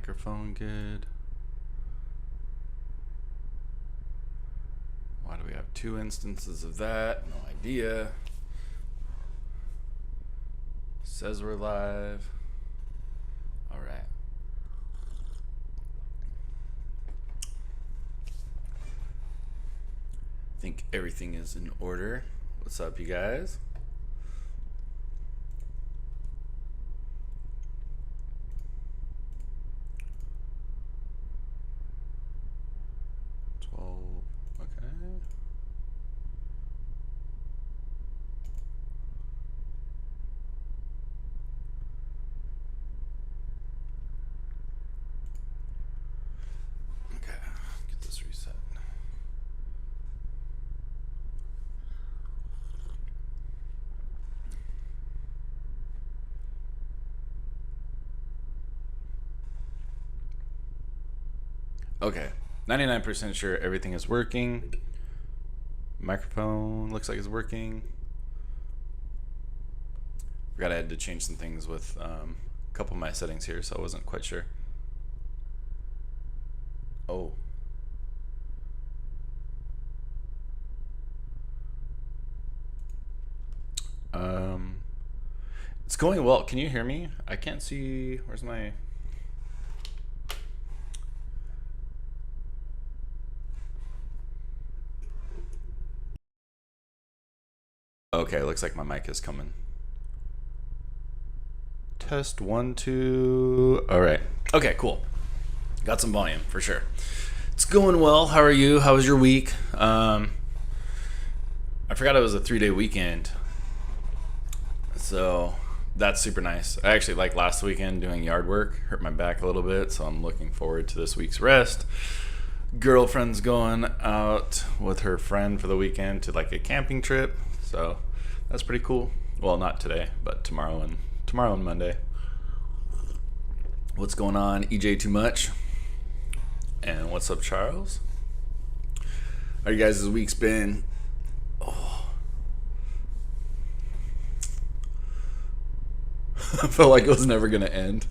Microphone good. Why do we have two instances of that? No idea. Says we're live. All right. I think everything is in order. What's up, you guys? Okay, 99% sure everything is working. Microphone looks like it's working. Forgot I had to change some things with a couple of my settings here, so I wasn't quite sure. Oh. It's going well. Can you hear me? I can't see. Where's my... Okay, looks like my mic is coming. Test 1, 2. All right. Okay, cool. Got some volume for sure. It's going well. How are you? How was your week? I forgot it was a 3-day weekend. So that's super nice. I actually like last weekend doing yard work. Hurt my back a little bit, so I'm looking forward to this week's rest. Girlfriend's going out with her friend for the weekend to like a camping trip. So that's pretty cool. Well, not today, but tomorrow and Monday. What's going on, EJ Too Much? And what's up, Charles? How you guys' week's been? Oh. I felt like it was never gonna end.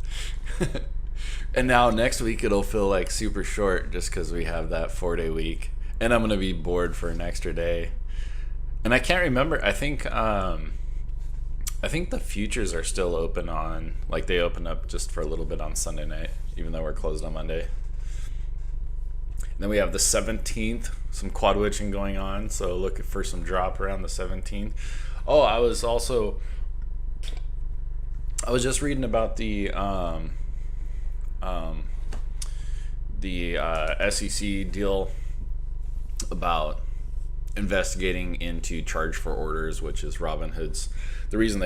And now next week it'll feel like super short just because we have that 4-day week. And I'm gonna be bored for an extra day. And I can't remember. I think the futures are still open on, like they open up just for a little bit on Sunday night, even though we're closed on Monday. And then we have the 17th, some quad witching going on, so look for some drop around the 17th. Oh, I was just reading about the SEC deal about investigating into charge for orders, which is Robinhood's. The reason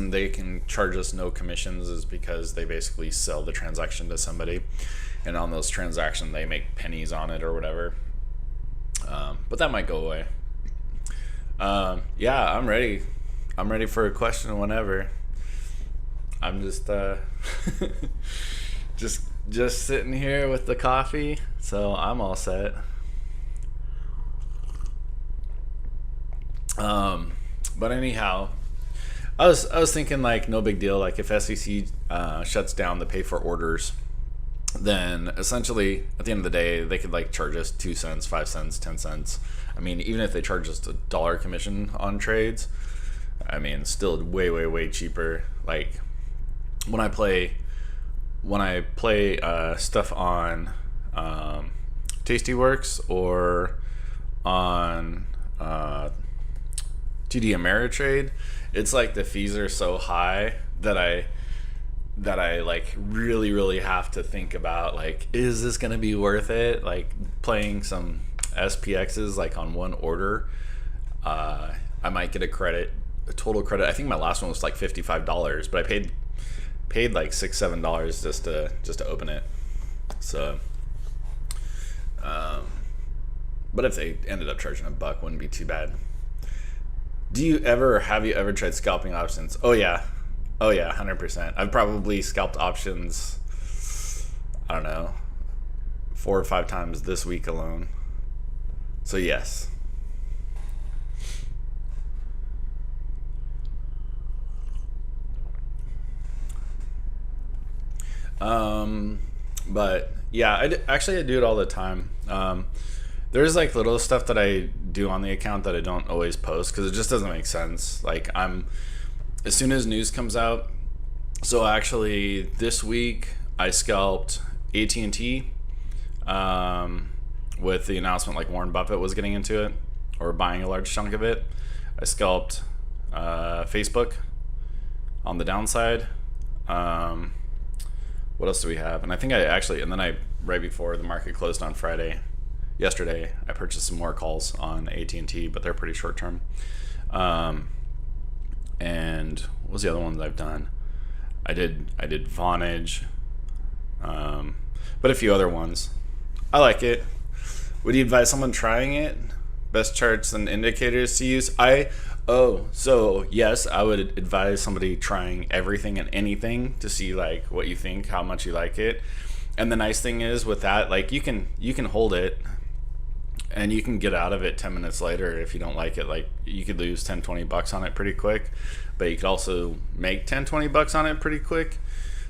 they can charge us no commissions is because they basically sell the transaction to somebody, and on those transactions they make pennies on it or whatever. But that might go away. Yeah, I'm ready for a question whenever. I'm just just sitting here with the coffee, so I'm all set. But anyhow, I was thinking like no big deal. Like if SEC shuts down the pay for orders, then essentially at the end of the day they could like charge us 2 cents, 5 cents, 10 cents. I mean, even if they charge us $1 commission on trades, I mean, still way cheaper. Like when I play stuff on Tastyworks or on TD Ameritrade, it's like the fees are so high that I like really have to think about like, is this gonna be worth it? Like playing some SPXs like on one order, I might get a total credit. I think my last one was like $55, but I paid like $6-7 just to open it. So but if they ended up charging $1, wouldn't be too bad. Have you ever tried scalping options? Oh yeah, 100%. I've probably scalped options, I don't know, 4 or 5 times this week alone. So yes. But yeah, actually I do it all the time. There's like little stuff that I do on the account that I don't always post because it just doesn't make sense. Like as soon as news comes out. So actually, this week I scalped AT&T with the announcement like Warren Buffett was getting into it or buying a large chunk of it. I scalped Facebook on the downside. What else do we have? And I think and then right before the market closed on yesterday, I purchased some more calls on AT&T, but they're pretty short term. And what was the other ones I've done? I did Vonage, but a few other ones. I like it. Would you advise someone trying it? Best charts and indicators to use? So yes, I would advise somebody trying everything and anything to see like what you think, how much you like it. And the nice thing is with that, like you can hold it and you can get out of it 10 minutes later if you don't like it. Like you could lose 10, 20 bucks on it pretty quick, but you could also make 10, 20 bucks on it pretty quick.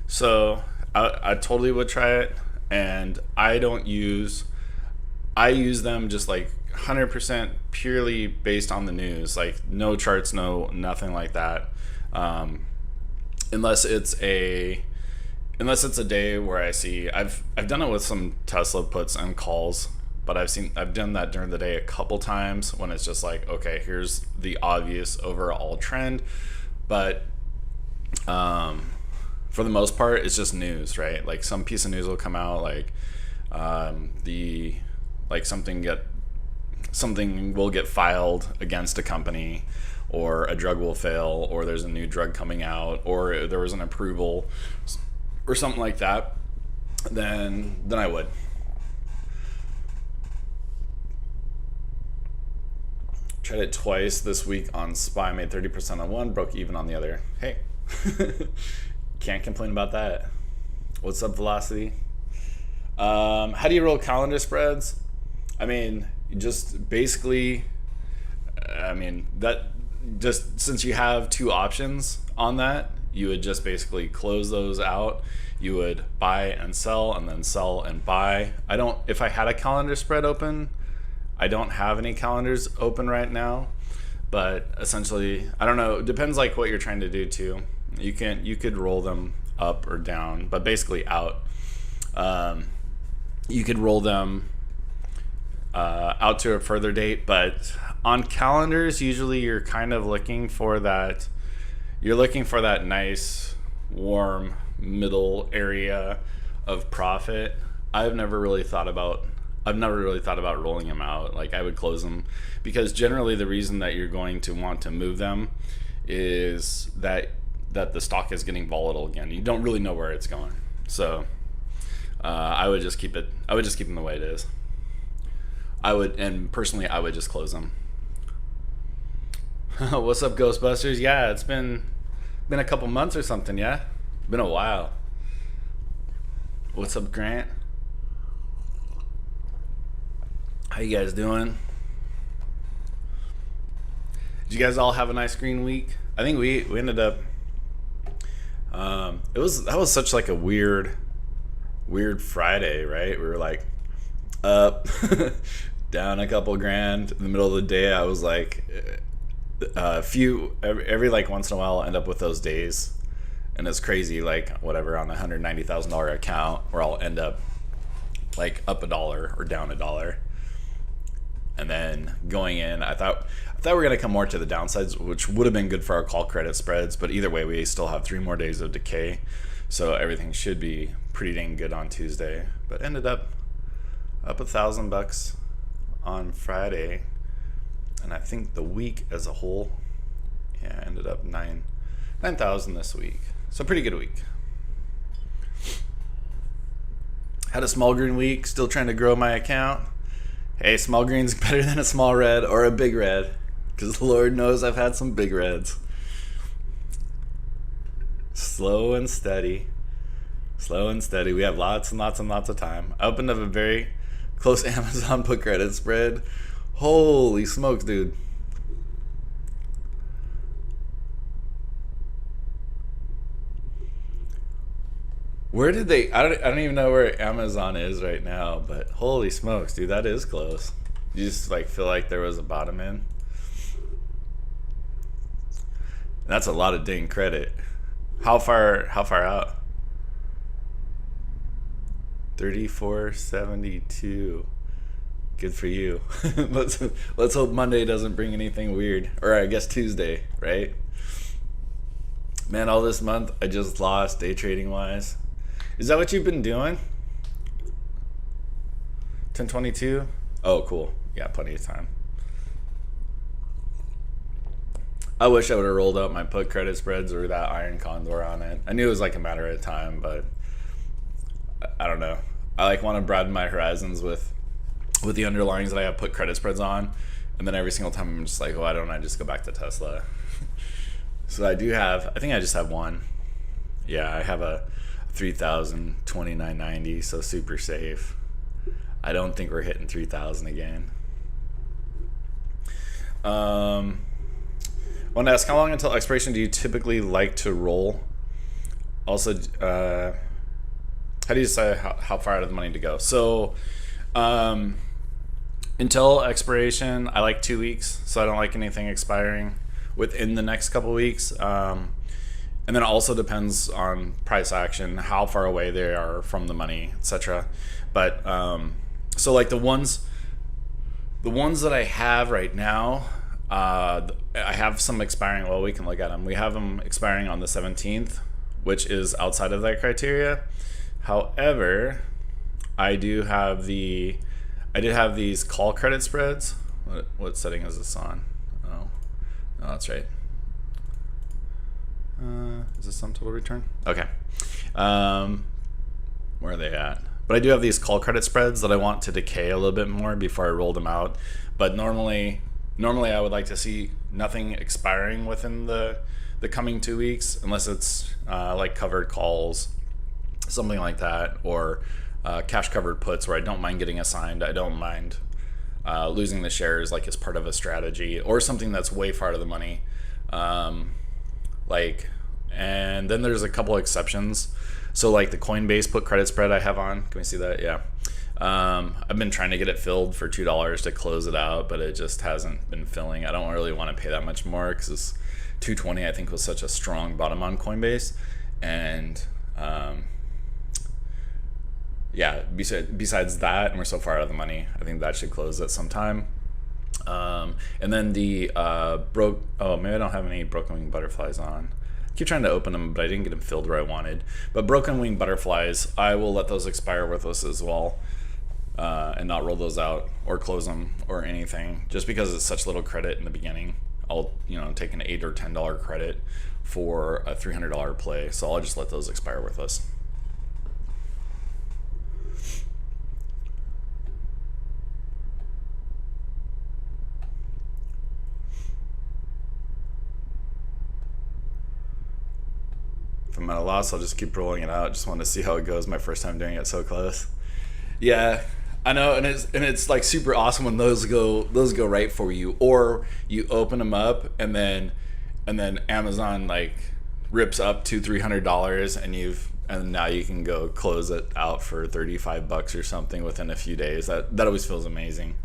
So I totally would try it. And I use them just like 100% purely based on the news, like no charts, nothing like that. Unless it's a day where I see I've done it with some Tesla puts and calls, but I've done that during the day a couple times when it's just like, okay, here's the obvious overall trend, but for the most part it's just news, right? Like some piece of news will come out, like something will get filed against a company, or a drug will fail, or there's a new drug coming out, or there was an approval or something like that, then I would. Tried it twice this week on SPY, made 30% on one, broke even on the other. Hey, can't complain about that. What's up, Velocity? How do you roll calendar spreads? I mean, just basically, that just since you have two options on that, you would just basically close those out. You would buy and sell, and then sell and buy. If I had a calendar spread open, I don't have any calendars open right now, but essentially, I don't know. It depends like what you're trying to do too. You could roll them up or down, but basically out. You could roll them out to a further date, but on calendars, usually you're kind of looking for that. You're looking for that nice, warm middle area of profit. I've never really thought about rolling them out. Like I would close them because generally the reason that you're going to want to move them is that the stock is getting volatile again. You don't really know where it's going. So I would just keep them the way it is. I would just close them. What's up, Ghostbusters? Yeah, it's been a couple months or something. Yeah, been a while. What's up, Grant? How you guys doing? Did you guys all have a nice green week? I think we ended up. That was such like a weird Friday, right? We were like up, down a couple grand. In the middle of the day, I was like, every like once in a while, I'll end up with those days, and it's crazy. Like whatever on the $190,000 account, where I'll end up like up $1 or down $1. And then going in, I thought we were going to come more to the downsides, which would have been good for our call credit spreads. But either way, we still have 3 more days of decay. So everything should be pretty dang good on Tuesday. But ended up $1,000 on Friday. And I think the week as a whole, ended up 9,000 this week. So pretty good week. Had a small green week, still trying to grow my account. Hey, small green's better than a small red or a big red, because Lord knows I've had some big reds. Slow and steady. We have lots and lots and lots of time. I opened up a very close Amazon put credit spread. Holy smokes, dude. Where did they? I don't even know where Amazon is right now, but holy smokes, dude, that is close. You just like feel like there was a bottom in. That's a lot of dang credit. How far? How far out? 34.72. Good for you. Let's hope Monday doesn't bring anything weird, or I guess Tuesday, right? Man, all this month I just lost day trading wise. Is that what you've been doing? 10:22. Oh, cool. Yeah, plenty of time. I wish I would have rolled out my put credit spreads or that iron condor on it. I knew it was like a matter of time, but I don't know. I like want to broaden my horizons with the underlyings that I have put credit spreads on, and then every single time I'm just like, why don't I just go back to Tesla? So I do have. I think I just have one. Yeah, I have a 3,000 29.90, so super safe. I don't think we're hitting 3,000 again. I want to ask, how long until expiration do you typically like to roll? Also, how do you decide how far out of the money to go? So, until expiration, I like 2 weeks, so I don't like anything expiring within the next couple weeks. And then it also depends on price action, how far away they are from the money, etc. But so like the ones that I have right now, I have some expiring. Well, we can look at them. We have them expiring on the 17th, which is outside of that criteria. However, I did have these call credit spreads. What setting is this on? Oh, no, that's right. Is this some total return? Okay. Where are they at? But I do have these call credit spreads that I want to decay a little bit more before I roll them out. But normally I would like to see nothing expiring within the coming 2 weeks, unless it's like covered calls, something like that, or cash covered puts where I don't mind getting assigned. I don't mind losing the shares like as part of a strategy, or something that's way far out of the money. And then there's a couple exceptions. So like the Coinbase put credit spread I have on. Can we see that? Yeah. I've been trying to get it filled for $2 to close it out, but it just hasn't been filling. I don't really want to pay that much more because $2.20 I think was such a strong bottom on Coinbase. And yeah, besides that, and we're so far out of the money, I think that should close at some time. And then the maybe I don't have any broken wing butterflies on. I keep trying to open them, but I didn't get them filled where I wanted. But broken wing butterflies, I will let those expire worthless as well, and not roll those out or close them or anything, just because it's such little credit in the beginning. I'll take an $8 or $10 credit for a $300 play, so I'll just let those expire worthless. If I'm at a loss, I'll just keep rolling it out. Just want to see how it goes. My first time doing it so close. Yeah, I know, and it's like super awesome when those go right for you, or you open them up and then Amazon like rips up $200-$300 and now you can go close it out for $35 or something within a few days. That always feels amazing.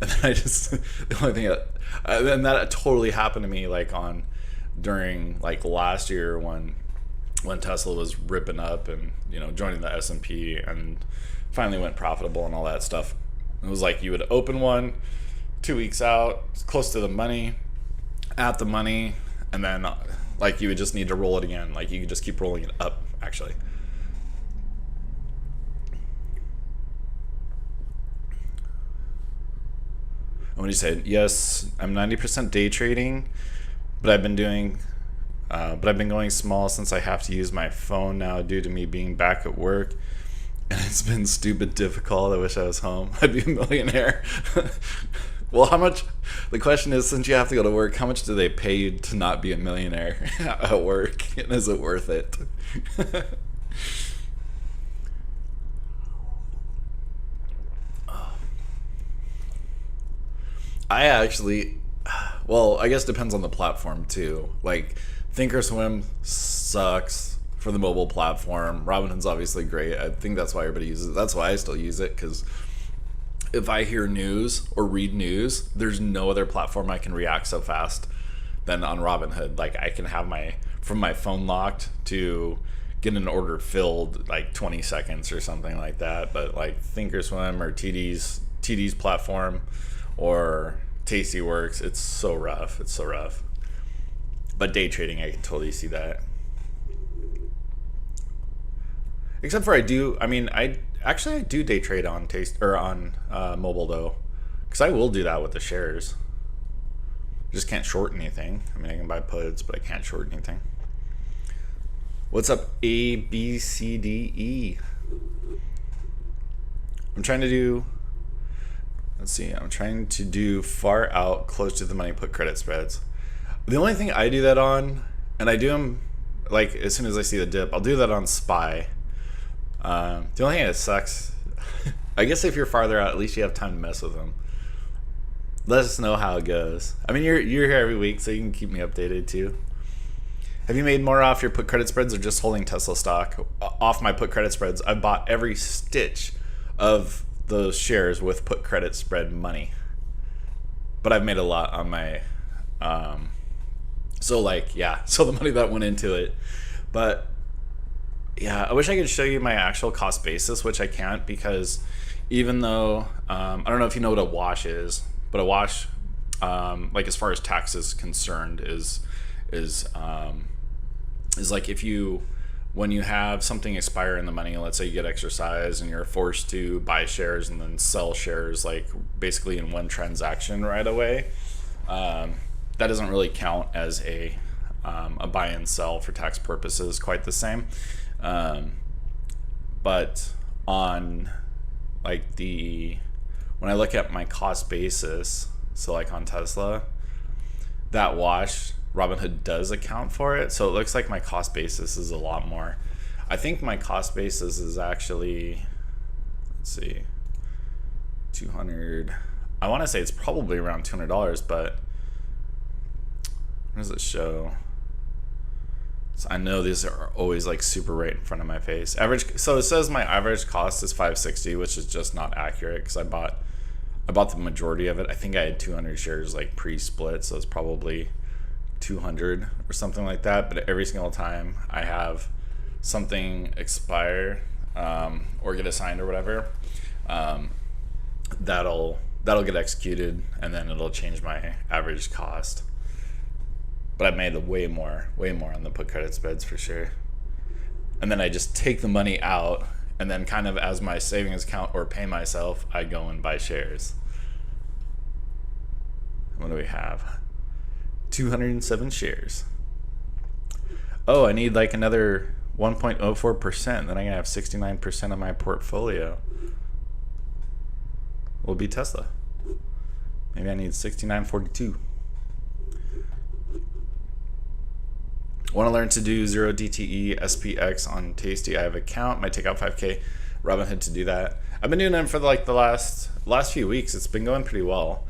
And then the only thing that totally happened to me like during like last year when Tesla was ripping up and joining the S&P and finally went profitable and all that stuff. It was like you would open one 2 weeks out, close to the money, at the money, and then like you would just need to roll it again. Like you could just keep rolling it up actually. And when you say, yes, I'm 90% day trading, but I've been going small since I have to use my phone now due to me being back at work, and it's been stupid difficult. I wish I was home. I'd be a millionaire. Well, how much? The question is, since you have to go to work, how much do they pay you to not be a millionaire at work? And is it worth it? I actually, well, I guess it depends on the platform too. Like Thinkorswim sucks for the mobile platform. Robinhood's obviously great. I think that's why everybody uses it. That's why I still use it, because if I hear news or read news, there's no other platform I can react so fast than on Robinhood. Like, I can have from my phone locked to get an order filled like 20 seconds or something like that. But like Thinkorswim or TD's platform or Tastyworks, it's so rough. It's so rough. But day trading, I can totally see that. Except for I do day trade on mobile though, because I will do that with the shares. Just can't short anything. I mean, I can buy puts, but I can't short anything. What's up, A, B, C, D, E? I'm trying to do far out, close to the money put credit spreads. The only thing I do that on, and I do them like as soon as I see the dip, I'll do that on SPY. The only thing that sucks, I guess if you're farther out, at least you have time to mess with them. Let us know how it goes. I mean, you're here every week, so you can keep me updated too. Have you made more off your put credit spreads or just holding Tesla stock? Off my put credit spreads, I bought every stitch of those shares with put credit spread money. But I've made a lot on my, so the money that went into it. But yeah, I wish I could show you my actual cost basis, which I can't, because even though, I don't know if you know what a wash is, but a wash, like as far as tax is concerned, is like when you have something expire in the money, let's say you get exercise and you're forced to buy shares and then sell shares like basically in one transaction right away, that doesn't really count as a buy and sell for tax purposes quite the same. But on like when I look at my cost basis, so like on Tesla, that wash, Robinhood does account for it. So it looks like my cost basis is a lot more. I think my cost basis is actually, let's see, 200. I want to say it's probably around $200, but what does it show? So I know these are always like super right in front of my face. So it says my average cost is $560, which is just not accurate because I bought the majority of it. I think I had 200 shares like pre-split, so it's probably 200 or something like that. But every single time I have something expire or get assigned or whatever, that'll get executed, and then it'll change my average cost. But I've made way more on the put credit spreads for sure. And then I just take the money out, and then kind of as my savings account or pay myself, I go and buy shares. What do we have? 207 shares. Oh, I need like another 1.04%. Then I'm going to have 69% of my portfolio will be Tesla. Maybe I need 69.42. Want to learn to do 0 DTE SPX on Tasty? I have an account. Might take out 5K Robinhood to do that. I've been doing them for like the last few weeks. It's been going pretty well.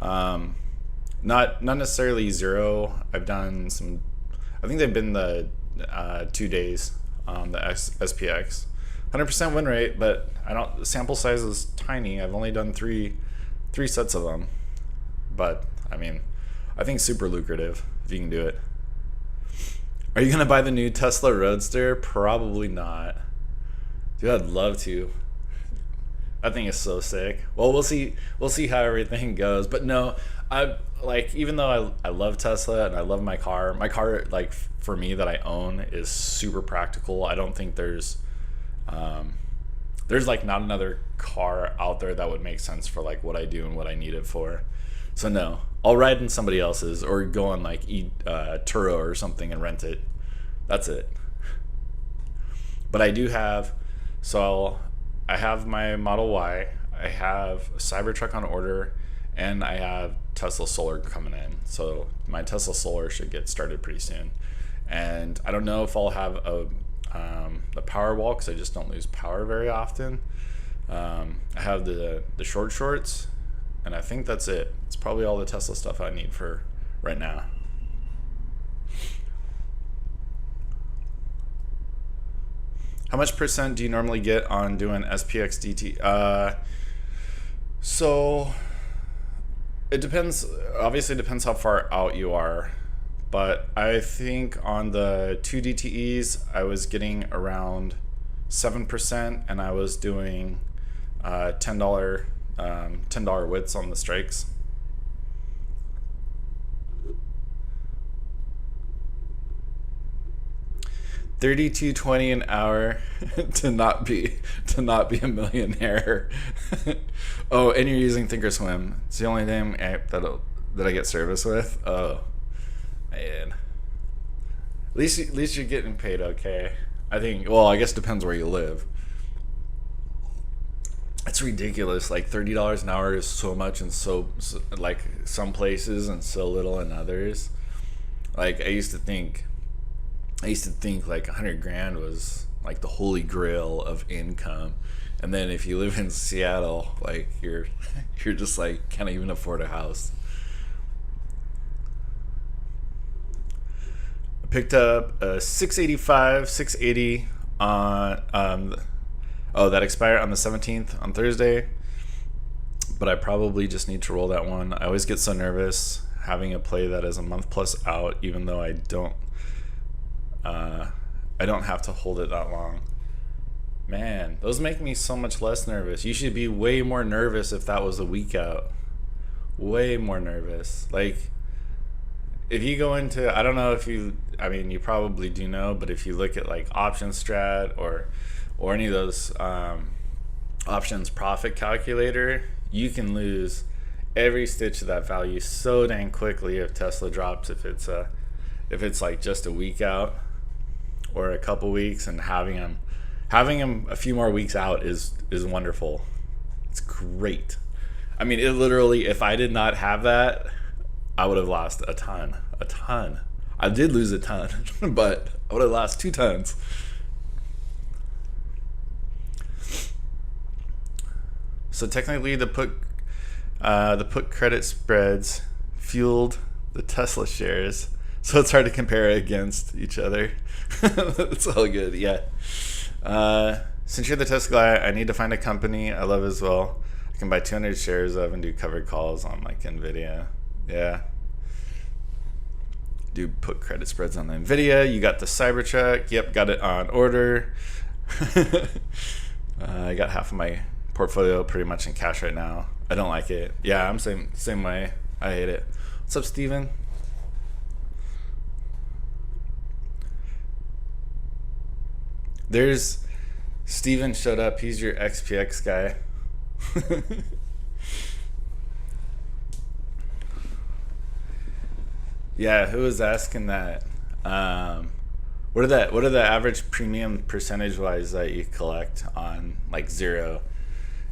Not necessarily 0. I've done some. I think they've been the 2 days on the SPX. 100% win rate, but the sample size is tiny. I've only done three sets of them, but I mean, I think super lucrative if you can do it. Are you gonna buy the new Tesla Roadster? Probably not. Dude, I'd love to. That thing is so sick. Well, we'll see how everything goes. But no, even though I love Tesla and I love my car like for me that I own is super practical. I don't think there's like not another car out there that would make sense for like what I do and what I need it for. So no, I'll ride in somebody else's or go on like Turo or something and rent it. That's it. But I do have, I have my Model Y, I have a Cybertruck on order, and I have Tesla Solar coming in. So my Tesla Solar should get started pretty soon. And I don't know if I'll have the Powerwall because I just don't lose power very often. I have the shorts, and I think that's it. It's probably all the Tesla stuff I need for right now. How much percent do you normally get on doing SPX DT? So it depends. Obviously, depends how far out you are. But I think on the 2 DTEs, I was getting around 7%, and I was doing $10 widths on the strikes. $32.20 an hour to not be a millionaire. Oh, and you're using Thinkorswim. It's the only damn app that I get service with. Oh man. At least you're getting paid okay. I think. Well, I guess it depends where you live. It's ridiculous. Like $30 an hour is so much in so like some places and so little in others. Like I used to think like 100 grand was like the holy grail of income, and then if you live in Seattle, like you're just like can't even afford a house. I picked up a 680 on that expired on the 17th on Thursday, but I probably just need to roll that one. I always get so nervous having a play that is a month plus out, even though I don't have to hold it that long. Man, those make me so much less nervous. You should be way more nervous if that was a week out. Way more nervous. Like, if you go into, I don't know if you probably do know, but if you look at like option strat or any of those options profit calculator, you can lose every stitch of that value so dang quickly if Tesla drops, if it's like just a week out or a couple weeks, and having them a few more weeks out is wonderful. It's great. I mean, it literally, if I did not have that, I would have lost a ton. I did lose a ton, but I would have lost 2 tons. So technically, the put credit spreads fueled the Tesla shares, so it's hard to compare against each other. It's all good, yeah. Since you're the Tesla guy, I need to find a company I love as well. I can buy 200 shares of and do covered calls on like NVIDIA. Yeah. Do put credit spreads on the NVIDIA. You got the Cybertruck. Yep, got it on order. I got half of my portfolio pretty much in cash right now. I don't like it. Yeah, I'm same way. I hate it. What's up, Steven? There's Steven showed up. He's your XPX guy. Yeah, who was asking that? What are the average premium percentage wise that you collect on like your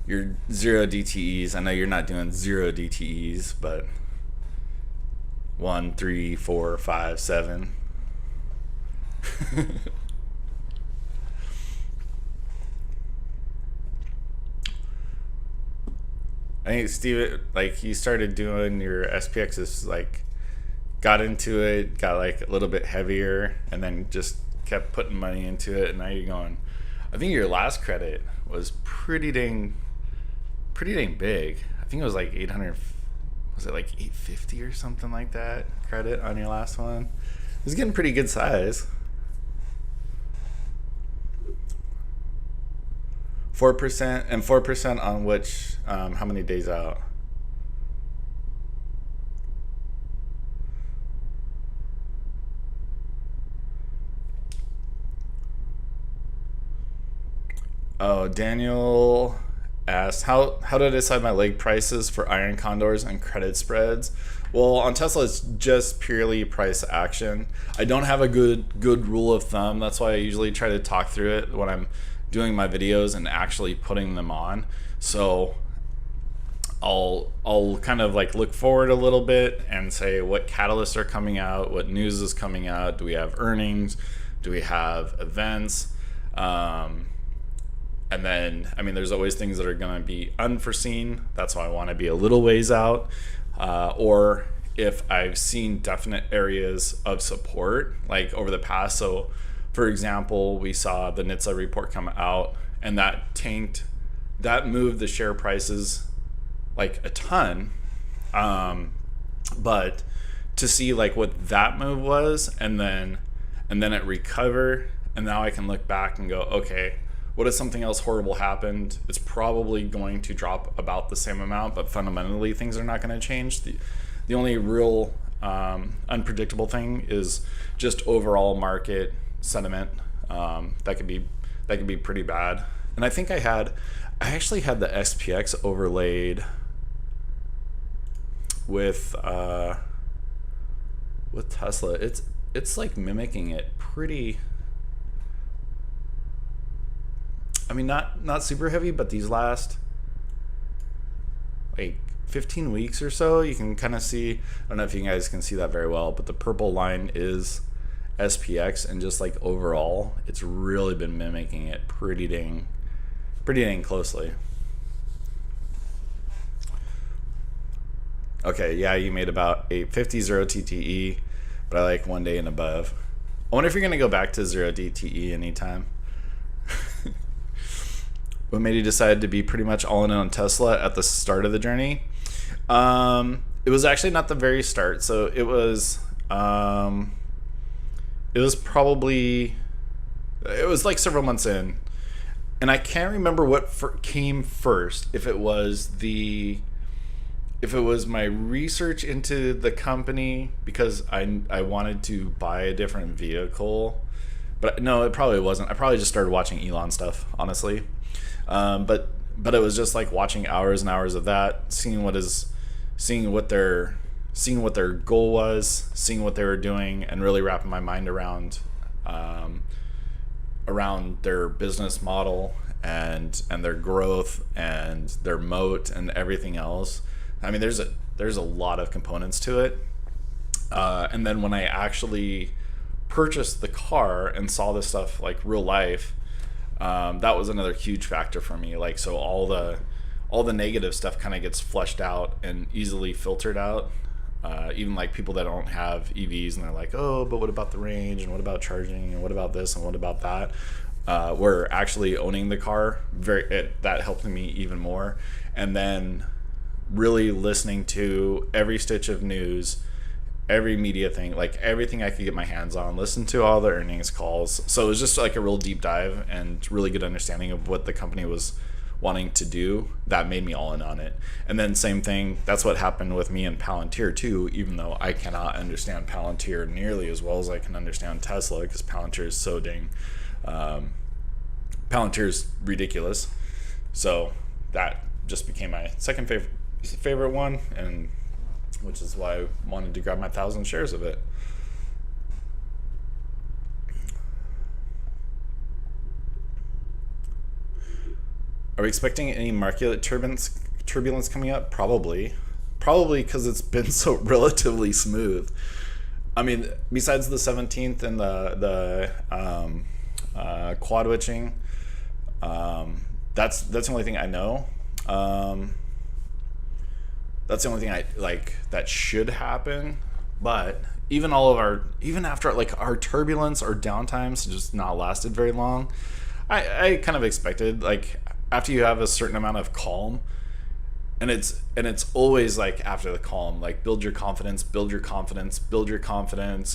0 DTEs? I know you're not doing 0 DTEs, but 1, 3, 4, 5, 7. I think Steve, like, you started doing your SPXs, like, got into it, got like a little bit heavier, and then just kept putting money into it. And now you're going. I think your last credit was pretty dang big. I think it was like 800. Was it like 850 or something like that? Credit on your last one. It was getting pretty good size. 4%, and 4% on which? How many days out? Oh, Daniel asked, how do I decide my leg prices for iron condors and credit spreads? Well, on Tesla, it's just purely price action. I don't have a good rule of thumb. That's why I usually try to talk through it when I'm doing my videos and actually putting them on. So I'll kind of like look forward a little bit and say what catalysts are coming out, what news is coming out. Do we have earnings? Do we have events? And then, I mean, there's always things that are going to be unforeseen. That's why I want to be a little ways out. Or if I've seen definite areas of support, like over the past. So For example, we saw the NHTSA report come out, and that moved the share prices like a ton. But to see like what that move was, and then it recover, and now I can look back and go, okay, what if something else horrible happened? It's probably going to drop about the same amount, but fundamentally things are not going to change. The only real unpredictable thing is just overall market sentiment. That could be pretty bad. And I think I actually had the SPX overlaid with Tesla. It's like mimicking it pretty. I mean, not super heavy, but these last like 15 weeks or so, you can kind of see. I don't know if you guys can see that very well, but the purple line is SPX, and just like overall, it's really been mimicking it pretty dang closely. Okay, yeah, you made about 850 0 TTE, but I like 1 day and above. I wonder if you're gonna go back to 0 DTE anytime. What made you decide to be pretty much all in on Tesla at the start of the journey? It was actually not the very start. So it was like several months in, and I can't remember what came first. If it was my research into the company because I wanted to buy a different vehicle, but no, it probably wasn't. I probably just started watching Elon stuff, honestly. But it was just like watching hours and hours of that, seeing what their goal was, seeing what they were doing, and really wrapping my mind around their business model and their growth and their moat and everything else. I mean, there's a lot of components to it. And then when I actually purchased the car and saw this stuff like real life, that was another huge factor for me. Like, so all the negative stuff kind of gets flushed out and easily filtered out. Even like people that don't have EVs and they're like, oh, but what about the range, and what about charging, and what about this, and what about that? Where actually owning the car, that helped me even more. And then really listening to every stitch of news, every media thing, like everything I could get my hands on, listen to all the earnings calls. So it was just like a real deep dive and really good understanding of what the company was wanting to do. That made me all in on it. And then same thing, that's what happened with me and Palantir too, even though I cannot understand Palantir nearly as well as I can understand Tesla, because Palantir is so dang Palantir is ridiculous. So that just became my second favorite one, and which is why I wanted to grab my 1,000 shares of it. Are we expecting any market turbulence coming up? Probably because it's been so relatively smooth. I mean, besides the 17th and the quad witching, that's the only thing I know. That's the only thing I like that should happen. But even after like our turbulence or downtimes just not lasted very long, I kind of expected, like, after you have a certain amount of calm, and it's always like after the calm, like build your confidence,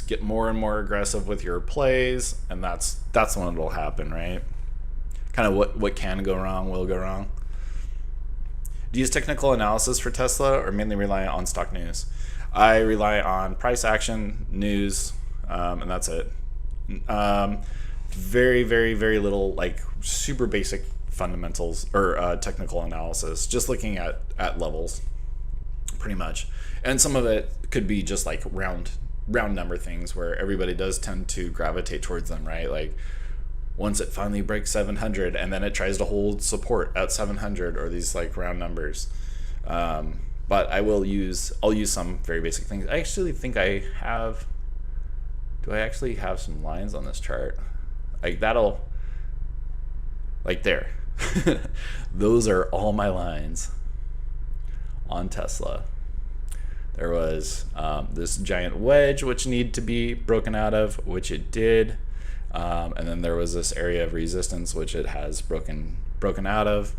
get more and more aggressive with your plays, and that's when it'll happen, right? Kind of what can go wrong will go wrong. Do you use technical analysis for Tesla, or mainly rely on stock news? I rely on price action, news, and that's it. Very, very, very little like super basic fundamentals or technical analysis. Just looking at levels, pretty much. And some of it could be just like round number things where everybody does tend to gravitate towards them, right? Like, once it finally breaks 700 and then it tries to hold support at 700, or these like round numbers. But I'll use some very basic things. I actually think do I actually have some lines on this chart? Like there. Those are all my lines on Tesla. There was this giant wedge which needed to be broken out of, which it did. And then there was this area of resistance which it has broken out of.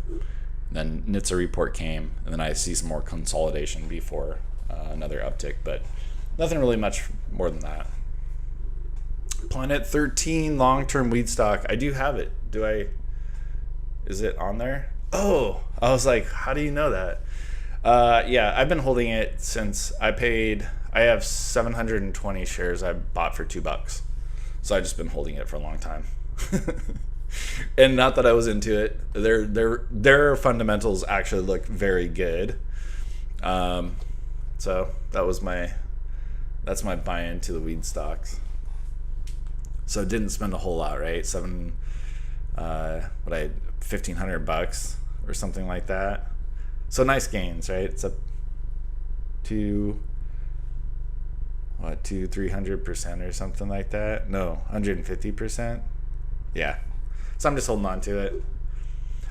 Then NHTSA report came, and then I see some more consolidation before another uptick, but nothing really much more than that. Planet 13 long-term weed stock. I do have it. Is it on there? Oh, I was like, how do you know that? Yeah, I've been holding it since I have 720 shares I bought for $2. So I've just been holding it for a long time. And not that I was into it. Their fundamentals actually look very good. So that's my buy-in to the weed stocks. So didn't spend a whole lot, right? $1,500 or something like that. So nice gains, right? It's up to 300% or something like that. No, 150%. Yeah. So I'm just holding on to it.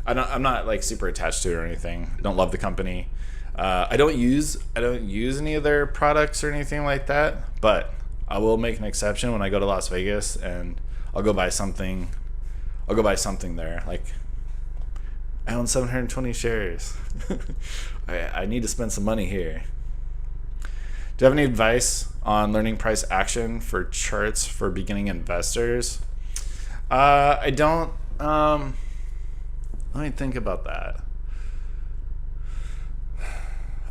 I'm not like super attached to it or anything. I don't love the company. I don't use any of their products or anything like that, but I will make an exception when I go to Las Vegas, and I'll go buy something there. Like, I own 720 shares. I need to spend some money here. Do you have any advice on learning price action for charts for beginning investors? I don't. Let me think about that.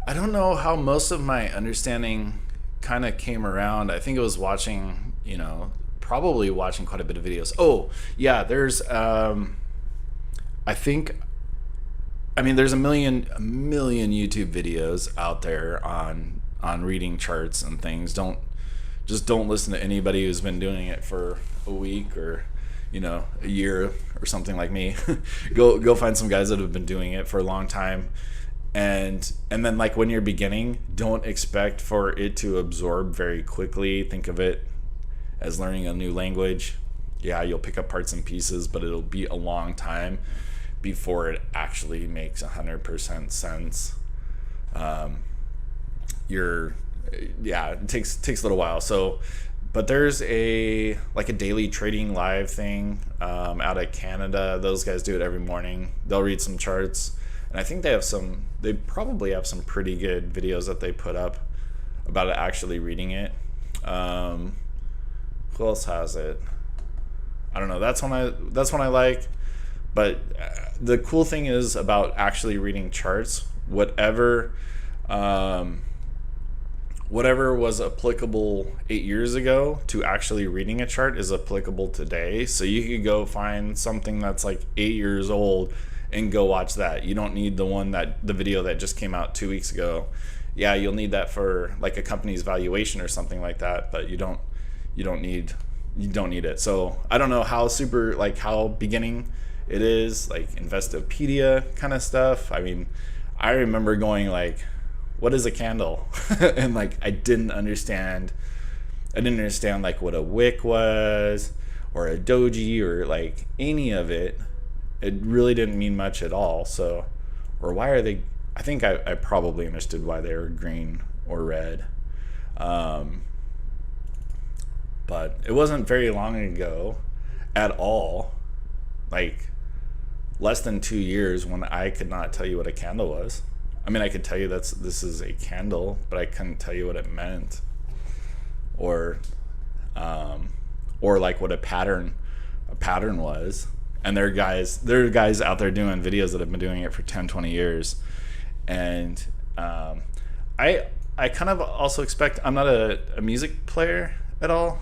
I don't know how most of my understanding kind of came around. I think it was probably watching quite a bit of videos. Oh, yeah, there's there's a million YouTube videos out there on reading charts and things. Don't listen to anybody who's been doing it for a week or a year or something like me. Go find some guys that have been doing it for a long time. And then, like, when you're beginning, don't expect for it to absorb very quickly. Think of it as learning a new language. Yeah, you'll pick up parts and pieces, but it'll be a long time before it actually makes 100% sense. It takes a little while. So, but there's a daily trading live thing out of Canada. Those guys do it every morning. They'll read some charts. And I think they probably have some pretty good videos that they put up about it actually reading it. Who else has it? I don't know. That's one I like. But the cool thing is about actually reading charts, whatever was applicable 8 years ago to actually reading a chart is applicable today. So you could go find something that's like 8 years old and go watch that. You don't need the video that just came out 2 weeks ago. Yeah, you'll need that for like a company's valuation or something like that, but you don't need it. So I don't know how beginning it is, like Investopedia kind of stuff. I mean, I remember going like, what is a candle? And like I didn't understand like what a wick was or a doji or like any of it. It really didn't mean much at all. So, or why are they? I think I probably understood why they were green or red. But it wasn't very long ago at all, like less than 2 years, when I could not tell you what a candle was. I mean, I could tell you this is a candle, but I couldn't tell you what it meant, or like what a pattern was. And there are guys out there doing videos that have been doing it for 10, 20 years. And I kind of also expect, I'm not a music player at all,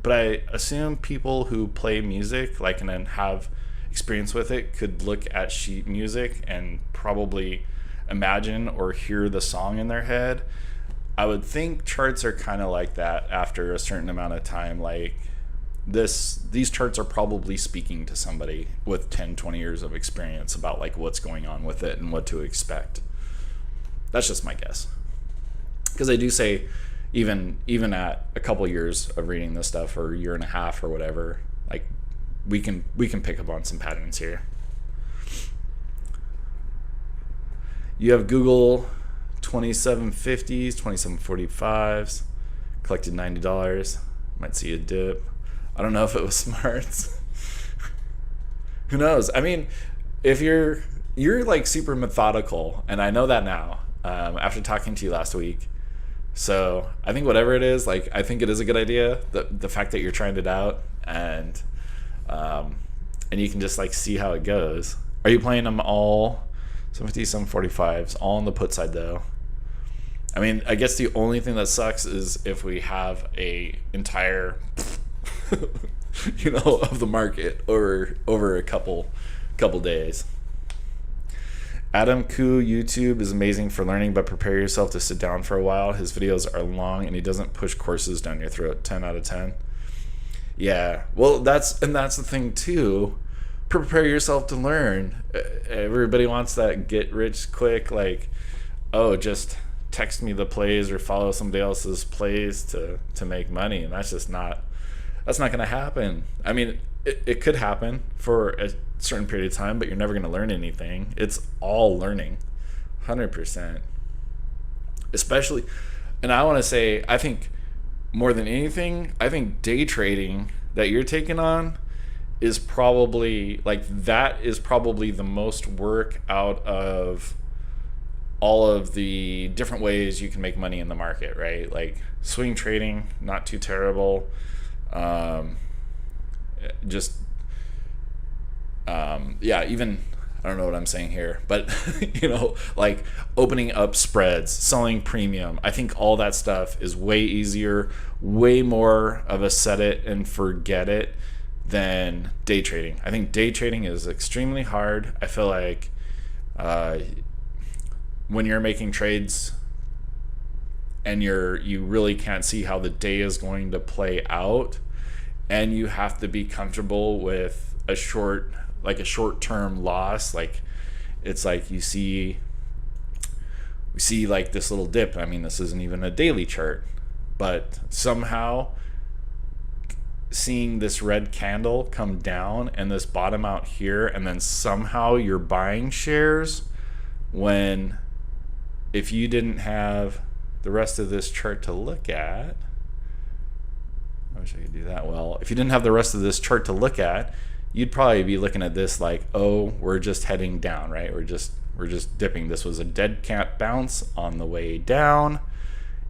but I assume people who play music, like, and then have experience with it, could look at sheet music and probably imagine or hear the song in their head. I would think charts are kind of like that after a certain amount of time. Like, these charts are probably speaking to somebody with 10, 20 years of experience about like what's going on with it and what to expect. That's just my guess. Because I do say even at a couple years of reading this stuff, or a year and a half or whatever, like we can pick up on some patterns here. You have Google 2750s, 2745s, collected $90. Might see a dip. I don't know if it was smart. Who knows? I mean, if you're like super methodical, and I know that now after talking to you last week. So I think whatever it is, like I think it is a good idea. The fact that you're trying it out, and you can just like see how it goes. Are you playing them all 750, 745s, all on the put side though? I mean, I guess the only thing that sucks is if we have a entire of the market over a couple days. Adam Koo YouTube is amazing for learning, but prepare yourself to sit down for a while. His videos are long and he doesn't push courses down your throat. 10 out of 10. Yeah, well, that's the thing too. Prepare yourself to learn. Everybody wants that get rich quick, like, oh, just text me the plays or follow somebody else's plays to make money, and that's not going to happen. I mean, it could happen for a certain period of time, but you're never going to learn anything. It's all learning, 100%. Especially, and I want to say, I think more than anything, I think day trading that you're taking on is probably the most work out of all of the different ways you can make money in the market, right? Like swing trading, not too terrible. Even I don't know what I'm saying here, but like opening up spreads, selling premium, I think all that stuff is way easier, way more of a set it and forget it than day trading. I think day trading is extremely hard. I feel like when you're making trades and you really can't see how the day is going to play out, and you have to be comfortable with a short-term loss. Like it's like we see like this little dip. I mean, this isn't even a daily chart, but somehow seeing this red candle come down and this bottom out here, and then somehow you're buying shares when, if you didn't have the rest of this chart to look at, I wish I could do that well. If you didn't have the rest of this chart to look at, you'd probably be looking at this like, oh, we're just heading down, right? We're just dipping. This was a dead cat bounce on the way down.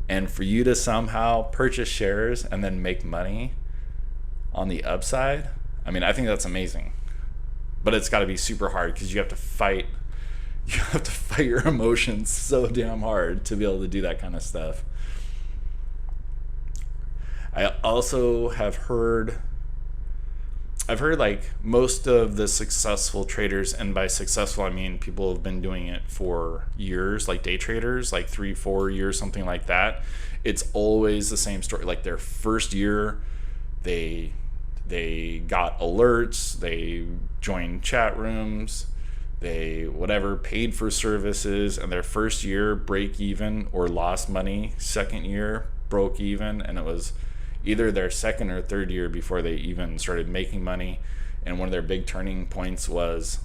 And for you to somehow purchase shares and then make money on the upside, I mean, I think that's amazing. But it's got to be super hard because you have to fight your emotions so damn hard to be able to do that kind of stuff. I also have heard like most of the successful traders, and by successful I mean people have been doing it for years, like day traders, like 3-4 years, something like that. It's always the same story. Like their first year, they got alerts, they joined chat rooms, they paid for services, and their first year break even or lost money. Second year broke even, and it was either their second or third year before they even started making money. And one of their big turning points was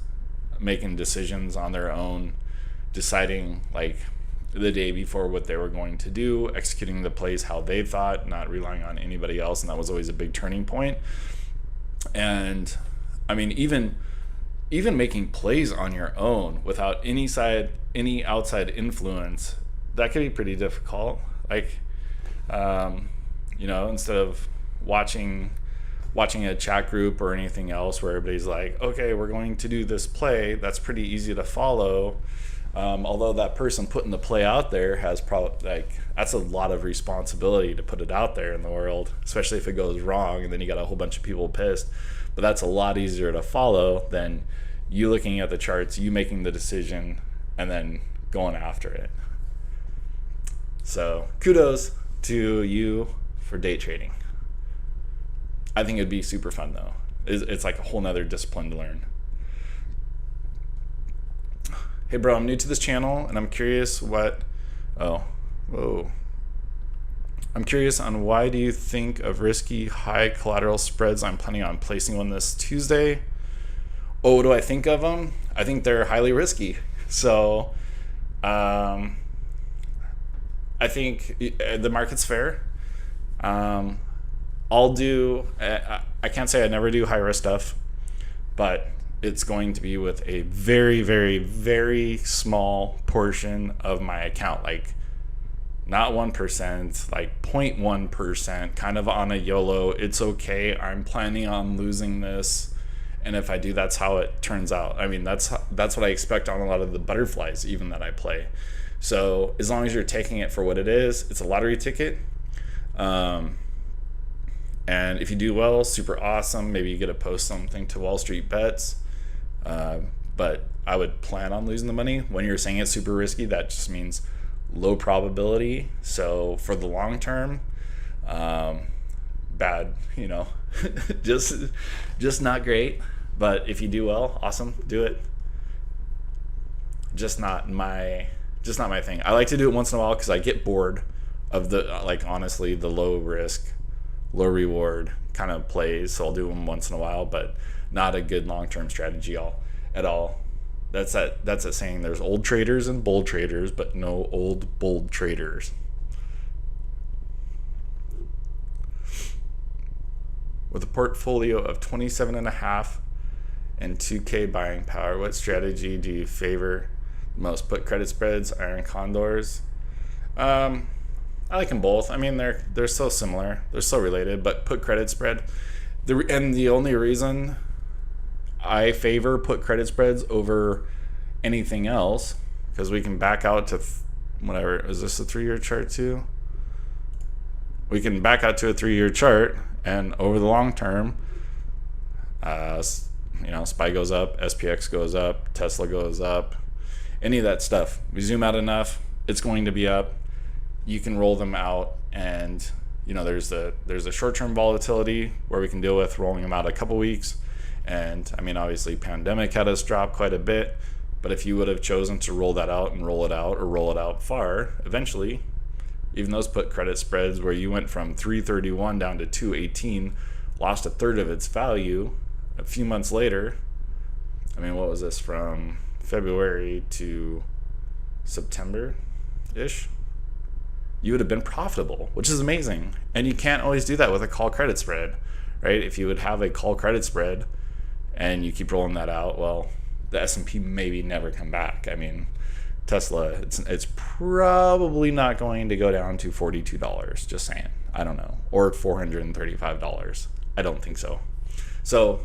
making decisions on their own, deciding like the day before what they were going to do, executing the plays how they thought, not relying on anybody else. And that was always a big turning point. And I mean, even making plays on your own without any outside influence, that could be pretty difficult. Like instead of watching a chat group or anything else where everybody's like, okay, we're going to do this play, that's pretty easy to follow. Although that person putting the play out there has that's a lot of responsibility to put it out there in the world, especially if it goes wrong and then you got a whole bunch of people pissed. But that's a lot easier to follow than you looking at the charts, you making the decision, and then going after it. So kudos to you for day trading. I think it'd be super fun though. It's like a whole nother discipline to learn. Hey bro, I'm new to this channel and I'm curious I'm curious on why do you think of risky high collateral spreads? I'm planning on placing one this Tuesday. Oh, what do I think of them? I think they're highly risky. So I think the market's fair. I'll do, I can't say I never do high risk stuff, but it's going to be with a very, very, very small portion of my account, like not 1%, like 0.1%, kind of on a YOLO. It's okay. I'm planning on losing this. And if I do, that's how it turns out. I mean, that's what I expect on a lot of the butterflies, even that I play. So as long as you're taking it for what it is, it's a lottery ticket. And if you do well, super awesome. Maybe you get to post something to Wall Street Bets. But I would plan on losing the money. When you're saying it's super risky, that just means low probability. So for the long term, bad, just not great. But if you do well, awesome, do it. Just not my thing. I like to do it once in a while because I get bored of honestly, the low risk, low reward kind of plays. So I'll do them once in a while, but not a good long-term strategy at all. That's that saying, there's old traders and bold traders, but no old bold traders. With a portfolio of 27.5 and 2K buying power, what strategy do you favor most? Put credit spreads, iron condors? I like them both. I mean, they're so similar. They're so related, but put credit spread. The only reason I favor put credit spreads over anything else, because we can back out to whatever. Is this a 3-year chart too? We can back out to a 3-year chart, and over the long term, SPY goes up, SPX goes up, Tesla goes up, any of that stuff. We zoom out enough, it's going to be up. You can roll them out, and there's a short-term volatility where we can deal with rolling them out a couple weeks. And I mean, obviously, pandemic had us drop quite a bit. But if you would have chosen to roll that out and roll it out, or roll it out far, eventually, even those put credit spreads where you went from 331 down to 218, lost a third of its value a few months later. I mean, what was this, from February to September-ish? You would have been profitable, which is amazing. And you can't always do that with a call credit spread, right? If you would have a call credit spread and you keep rolling that out, well, the S&P maybe never come back. I mean, Tesla, it's probably not going to go down to $42, just saying. I don't know. Or $435. I don't think so. So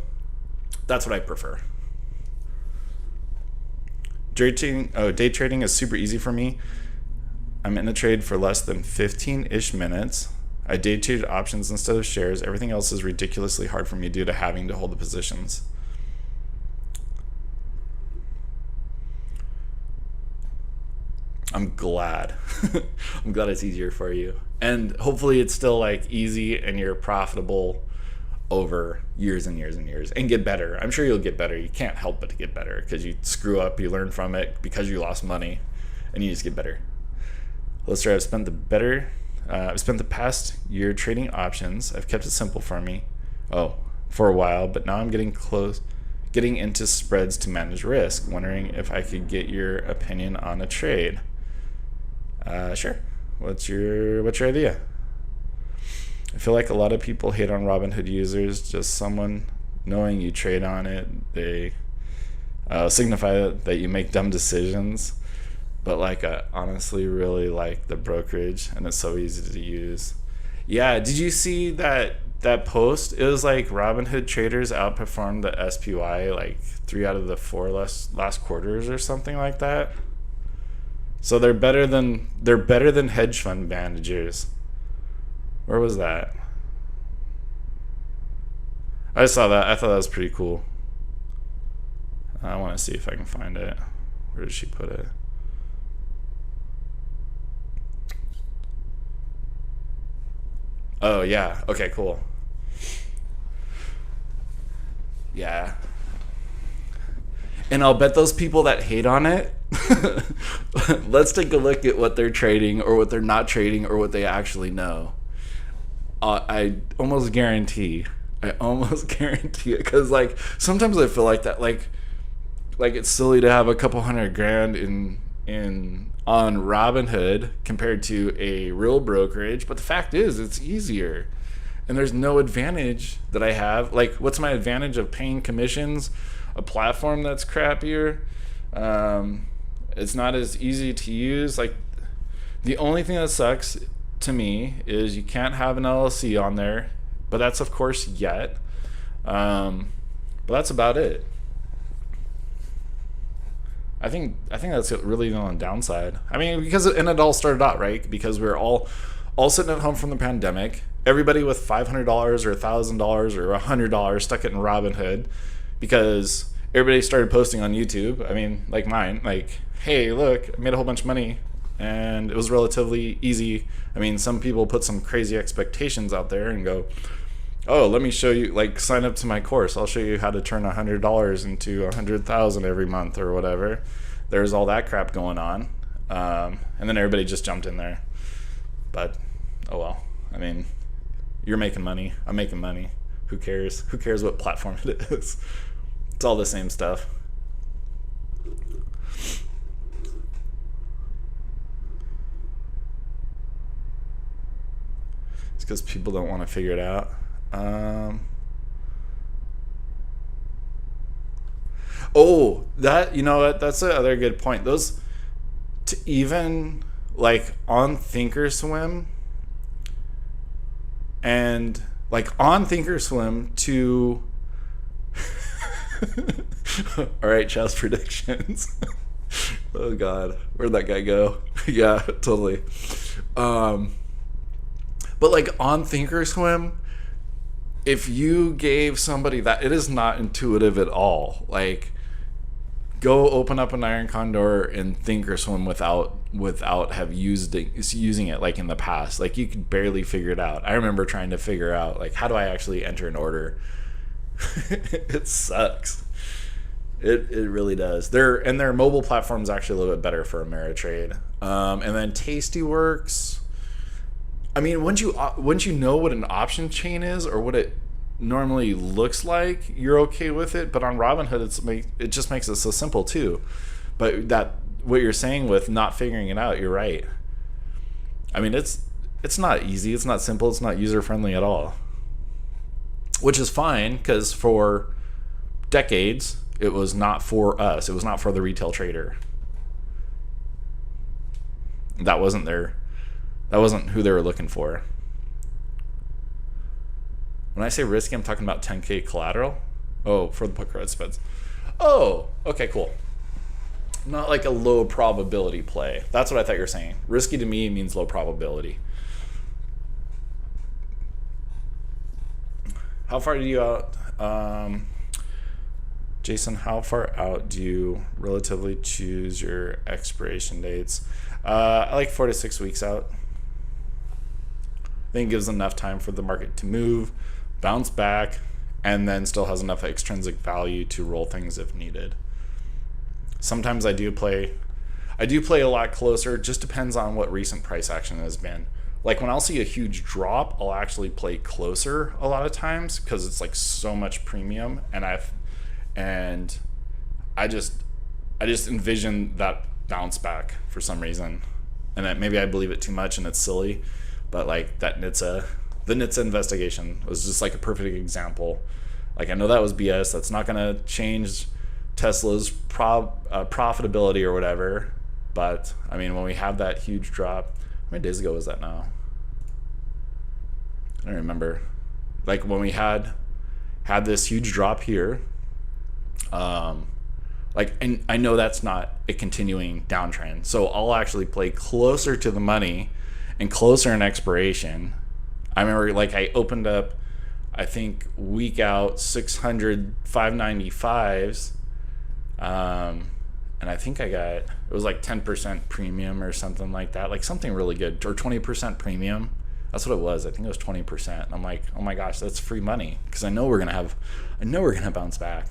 that's what I prefer. Day trading is super easy for me. I'm in a trade for less than 15-ish minutes. I day trade options instead of shares. Everything else is ridiculously hard for me due to having to hold the positions. I'm glad. I'm glad it's easier for you. And hopefully it's still easy and you're profitable over years and years and years, and get better. I'm sure you'll get better. You can't help but to get better, because you screw up, you learn from it because you lost money, and you just get better. Let's try. I've spent the past year trading options. I've kept it simple for a while, but now I'm getting into spreads to manage risk. Wondering if I could get your opinion on a trade. Sure. What's your idea? I feel like a lot of people hate on Robinhood users. Just someone knowing you trade on it, they signify that you make dumb decisions. But I honestly really like the brokerage, and it's so easy to use. Yeah, did you see that post? It was Robinhood traders outperformed the SPY 3 out of the 4 last quarters or something like that. So they're better than hedge fund managers. Where was that? I saw that. I thought that was pretty cool. I want to see if I can find it. Where did she put it? Oh, yeah. Okay, cool. Yeah. And I'll bet those people that hate on it, let's take a look at what they're trading or what they're not trading or what they actually know. I almost guarantee it, because sometimes I feel like that, like it's silly to have a couple $100,000 on Robinhood compared to a real brokerage, but the fact is it's easier. And there's no advantage that I have. Like, what's my advantage of paying commissions? A platform that's crappier. It's not as easy to use. Like, the only thing that sucks to me is you can't have an LLC on there, but that's of course yet. But that's about it. I think that's really the only downside. I mean, because it all started out right because we were all sitting at home from the pandemic. Everybody with $500 or $1,000 or $100 stuck it in Robinhood because everybody started posting on YouTube. I mean, like mine, like, hey, look, I made a whole bunch of money, and it was relatively easy. I mean, some people put some crazy expectations out there and go, oh, let me show you, like, sign up to my course. I'll show you how to turn $100 into $100,000 every month or whatever. There's all that crap going on. And then everybody just jumped in there. But, oh well. I mean, you're making money. I'm making money. Who cares? Who cares what platform it is? It's all the same stuff. It's because people don't want to figure it out. That's another good point. Those, to even like on Thinkorswim and like on Thinkorswim to all right, chess predictions. Oh God, where'd that guy go? Yeah, totally. But like on Thinkorswim, if you gave somebody that, it is not intuitive at all. Like, go open up an Iron Condor in Thinkorswim without using it like in the past. Like, you could barely figure it out. I remember trying to figure out, like, how do I actually enter an order? It sucks. It really does. Their mobile platform is actually a little bit better for Ameritrade. And then Tastyworks. I mean, once you know what an option chain is or what it normally looks like, you're okay with it. But on Robinhood, it just makes it so simple too. But what you're saying with not figuring it out, you're right. I mean, it's not easy. It's not simple. It's not user friendly at all. Which is fine, because for decades it was not for us. It was not for the retail trader. That wasn't who they were looking for. When I say risky, I'm talking about 10K collateral. Oh, for the put credit spreads. Oh, okay, cool. Not like a low probability play. That's what I thought you were saying. Risky to me means low probability. How far do you out? Jason, how far out do you relatively choose your expiration dates? I like 4 to 6 weeks out. I think it gives enough time for the market to move, bounce back, and then still has enough extrinsic value to roll things if needed. Sometimes I do play a lot closer. It just depends on what recent price action has been. Like, when I'll see a huge drop, I'll actually play closer a lot of times because it's like so much premium, and I just envision that bounce back for some reason, and that maybe I believe it too much and it's silly, but like the NHTSA investigation was just like a perfect example. Like, I know that was BS. That's not going to change Tesla's profitability or whatever, but I mean, when we have that huge drop, how many days ago was that now? I don't remember. Like, when we had this huge drop here, and I know that's not a continuing downtrend, so I'll actually play closer to the money and closer in expiration. I remember, like, I opened up, I think, week out 600 595s, and I think it was like 10% premium or something like that, like something really good, or 20% premium. That's what it was. I think it was 20%. And I'm like, oh my gosh, that's free money, because I know we're gonna bounce back.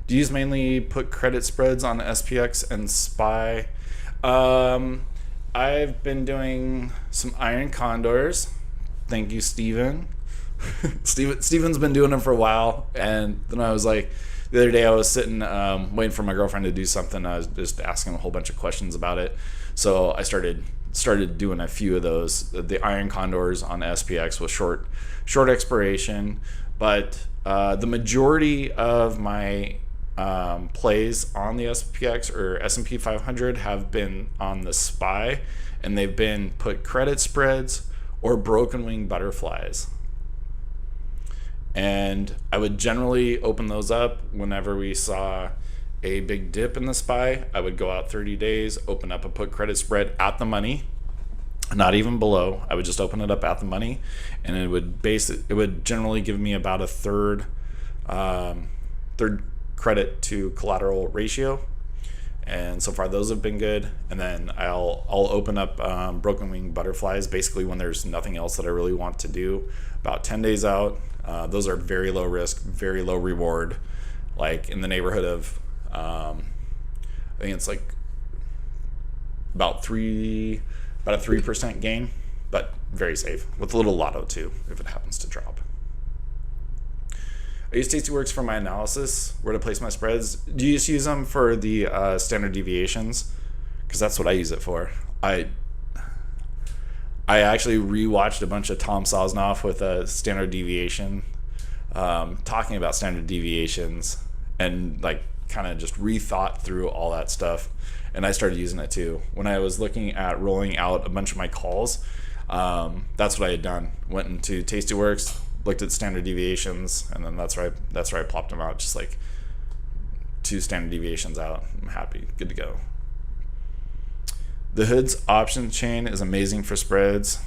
Do you use mainly put credit spreads on SPX and SPY? I've been doing some Iron Condors. Thank you, Steven. Steven's been doing them for a while, and then I was like, The other day I was sitting waiting for my girlfriend to do something. I was just asking a whole bunch of questions about it. So I started doing a few of those. The iron condors on SPX with short expiration, but the majority of my plays on the SPX or S&P 500 have been on the SPY, and they've been put credit spreads or broken wing butterflies. And I would generally open those up whenever we saw a big dip in the SPY. I would go out 30 days, open up a put credit spread at the money, not even below. I would just open it up at the money, and it would generally give me about a third credit to collateral ratio. And so far those have been good. And then I'll open up broken wing butterflies basically when there's nothing else that I really want to do, about 10 days out. Those are very low risk, very low reward, like in the neighborhood of I think it's like about a 3% gain, but very safe with a little lotto too if it happens to drop. I use Tastyworks for my analysis, where to place my spreads. Do you just use them for the standard deviations? Because that's what I use it for. I actually rewatched a bunch of Tom Sosnoff with a standard deviation, talking about standard deviations, and like kind of just rethought through all that stuff. And I started using it too. When I was looking at rolling out a bunch of my calls, that's what I had done. Went into Tastyworks, looked at standard deviations, and then that's where I plopped them out, just like 2 standard deviations out. I'm happy, good to go. The Hood's option chain is amazing for spreads.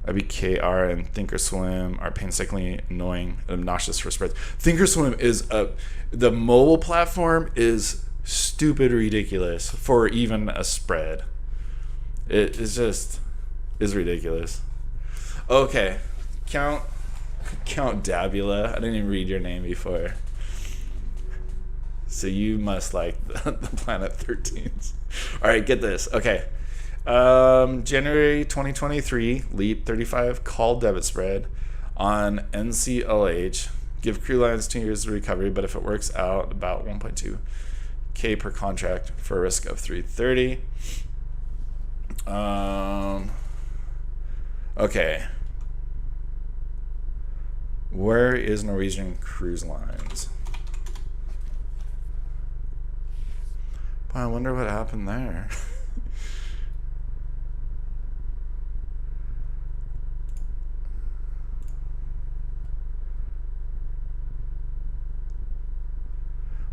IBKR and Thinkorswim are painstakingly annoying and obnoxious for spreads. Thinkorswim the mobile platform is stupid ridiculous for even a spread. It is just ridiculous. Okay, Count Dabula. I didn't even read your name before. So you must like the Planet 13s. All right, get this. Okay. January 2023, Leap 35 call debit spread on NCLH. Give crew lines 2 years of recovery, but if it works out, about 1.2K per contract for a risk of 330. Okay. Where is Norwegian Cruise Lines? I wonder what happened there.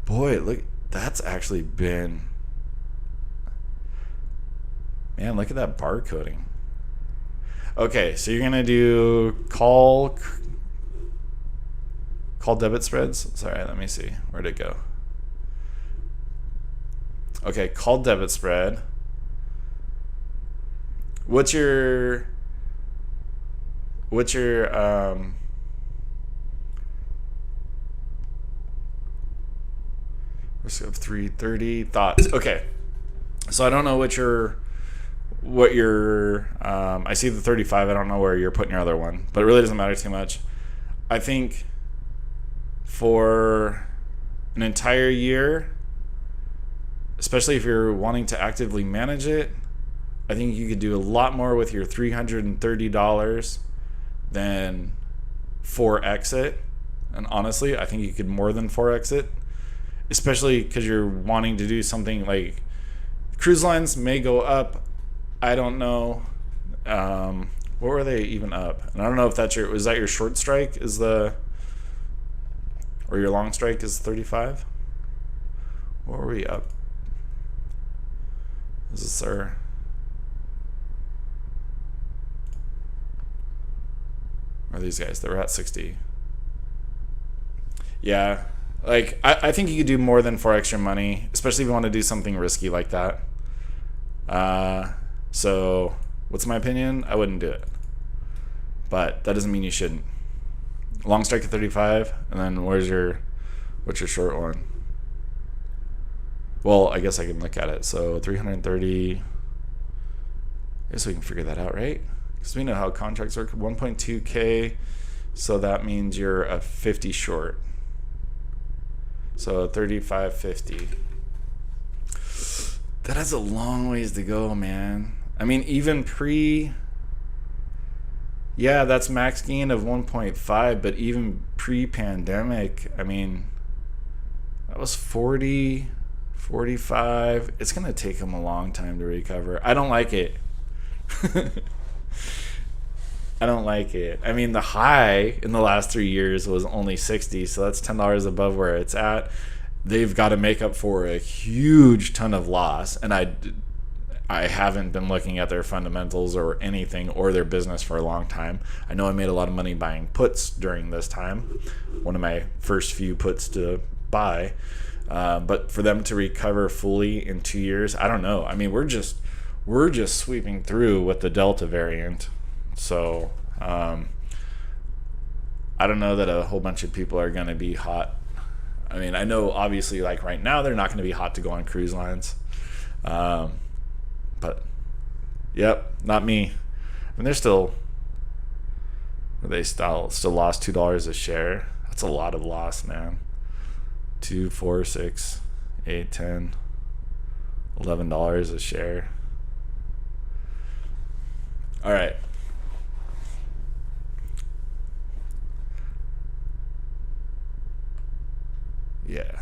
Boy, look, that's actually been... Man, look at that barcoding. Okay, so you're going to do call debit spreads. Sorry, let me see. Where'd it go? Okay, call debit spread. What's your risk of 330 thoughts? Okay, so I don't know what your I see the 35. I don't know where you're putting your other one, but it really doesn't matter too much. I think for an entire year, especially if you're wanting to actively manage it, I think you could do a lot more with your $330 than 4x it. And honestly, I think you could more than 4x it, especially because you're wanting to do something like cruise lines may go up. I don't know. What were they even up? And I don't know if was that your short strike or your long strike is 35? What were we up? Is this our... Or these guys? They were at 60. Yeah. Like, I think you could do more than 4x your money, especially if you want to do something risky like that. So, what's my opinion? I wouldn't do it. But that doesn't mean you shouldn't. Long strike at 35, and then what's your short one? Well, I guess I can look at it. So 330. I guess we can figure that out, right? Because we know how contracts work. 1.2K. So that means you're a 50 short. So 35.50. That has a long ways to go, man. I mean, even yeah, that's max gain of 1.5, but even pre-pandemic, I mean, that was 40, 45. It's going to take them a long time to recover. I don't like it. I don't like it. I mean, the high in the last 3 years was only 60, so that's $10 above where it's at. They've got to make up for a huge ton of loss, and I haven't been looking at their fundamentals or anything or their business for a long time. I know I made a lot of money buying puts during this time, one of my first few puts to buy, but for them to recover fully in 2 years, I don't know. I mean, we're just sweeping through with the Delta variant. So I don't know that a whole bunch of people are going to be hot. I mean, I know obviously like right now they're not going to be hot to go on cruise lines. But yep, not me. I mean, they still lost $2 a share. That's a lot of loss, man. 2, 4, 6, 8, 10, $11 a share. All right. Yeah.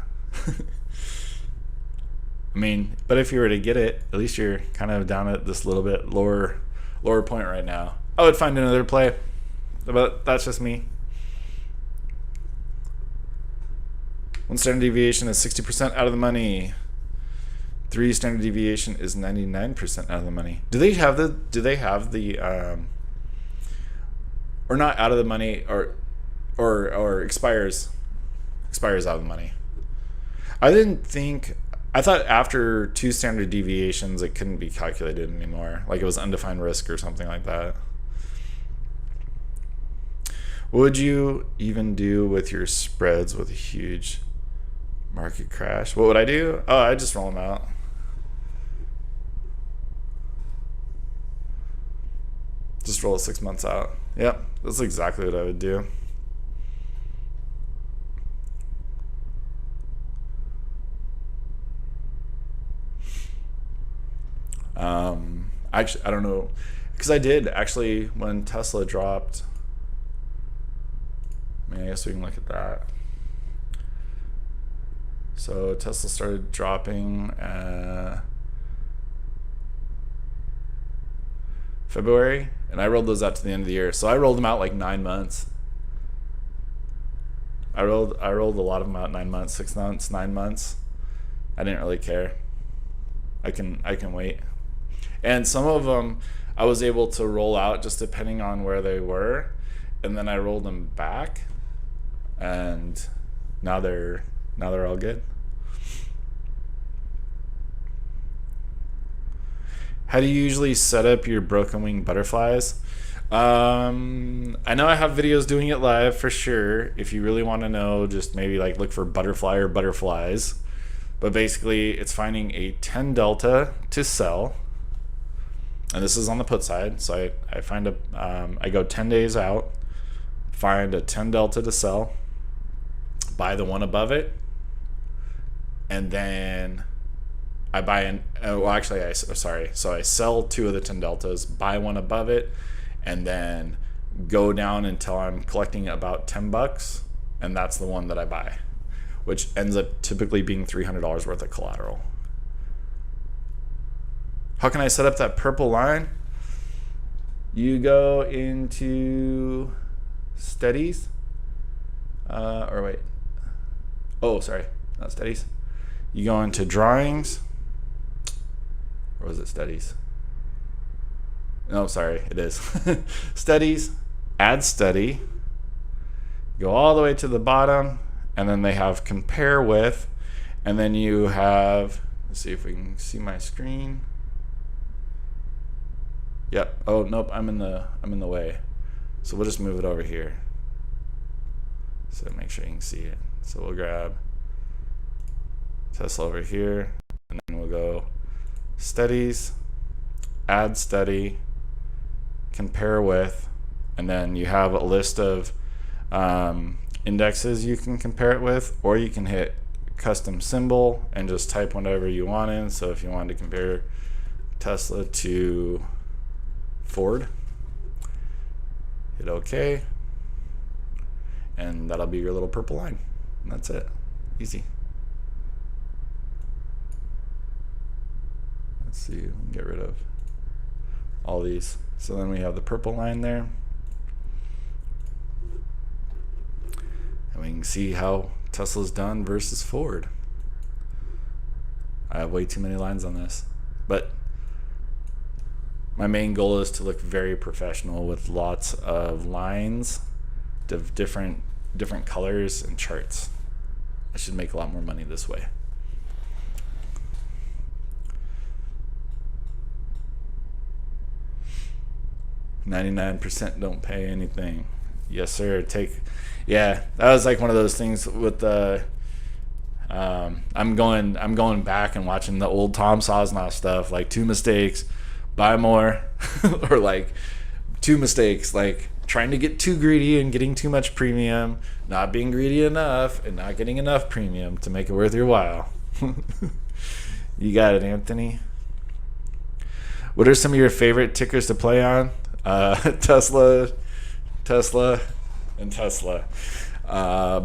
I mean, but if you were to get it, at least you're kind of down at this little bit lower point right now. I would find another play, but that's just me. 1 standard deviation is 60% out of the money. 3 standard deviation is 99% out of the money. Do they have the or not out of the money or expires out of the money? I thought after 2 standard deviations it couldn't be calculated anymore, like it was undefined risk or something like that. What would you even do with your spreads with a huge market crash? What would I do? Oh, I just roll them out. Just roll it 6 months out. Yep, that's exactly what I would do. Actually, I don't know, because I did actually when Tesla dropped. I mean, I guess we can look at that. So Tesla started dropping February, and I rolled those out to the end of the year. So I rolled them out like 9 months. I rolled a lot of them out 9 months, 6 months, 9 months. I didn't really care. I can wait. And some of them I was able to roll out just depending on where they were, and then I rolled them back, and now they're all good. How do you usually set up your broken wing butterflies? I know I have videos doing it live for sure. If you really want to know, just maybe like look for butterfly or butterflies. But basically it's finding a 10 delta to sell. And this is on the put side. So I find I go 10 days out, find a 10 delta to sell, buy the one above it, and then I buy so I sell 2 of the 10 deltas, buy one above it, and then go down until I'm collecting about $10, and that's the one that I buy, which ends up typically being $300 worth of collateral. How can I set up that purple line? You go into steadies, or wait, oh sorry, not steadies. You go into drawings, or was it studies? No, sorry, it is. Studies, add study, go all the way to the bottom, and then they have compare with, and then you have, let's see if we can see my screen. Yep. Oh nope, I'm in the way. So we'll just move it over here. So make sure you can see it. So we'll grab Tesla over here, and then we'll go studies, add study, compare with, and then you have a list of indexes you can compare it with, or you can hit custom symbol and just type whatever you want in. So if you wanted to compare Tesla to Ford, hit OK, and that'll be your little purple line. And that's it. Easy. Let's see, we can get rid of all these. So then we have the purple line there. And we can see how Tesla's done versus Ford. I have way too many lines on this, but my main goal is to look very professional with lots of lines of different colors and charts. I should make a lot more money this way. %, don't pay anything. Yes, sir. Yeah, that was like one of those things with the. I'm going back and watching the old Tom Sosnoff stuff, like 2 mistakes, buy more, or like 2 mistakes, like trying to get too greedy and getting too much premium, not being greedy enough, and not getting enough premium to make it worth your while. You got it, Anthony. What are some of your favorite tickers to play on? Tesla, and Tesla.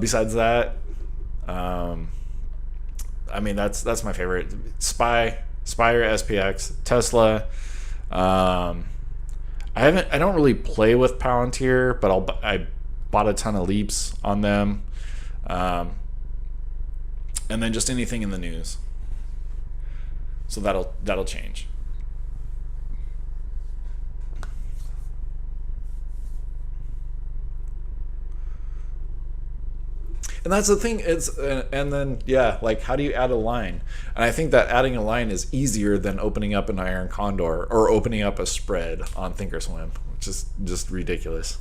Besides that, I mean that's my favorite. Spy or SPX, Tesla. I don't really play with Palantir, but I bought a ton of leaps on them, and then just anything in the news. So that'll change. And that's the thing. And then like how do you add a line? And I think that adding a line is easier than opening up an Iron Condor or opening up a spread on Thinkorswim, which is just ridiculous.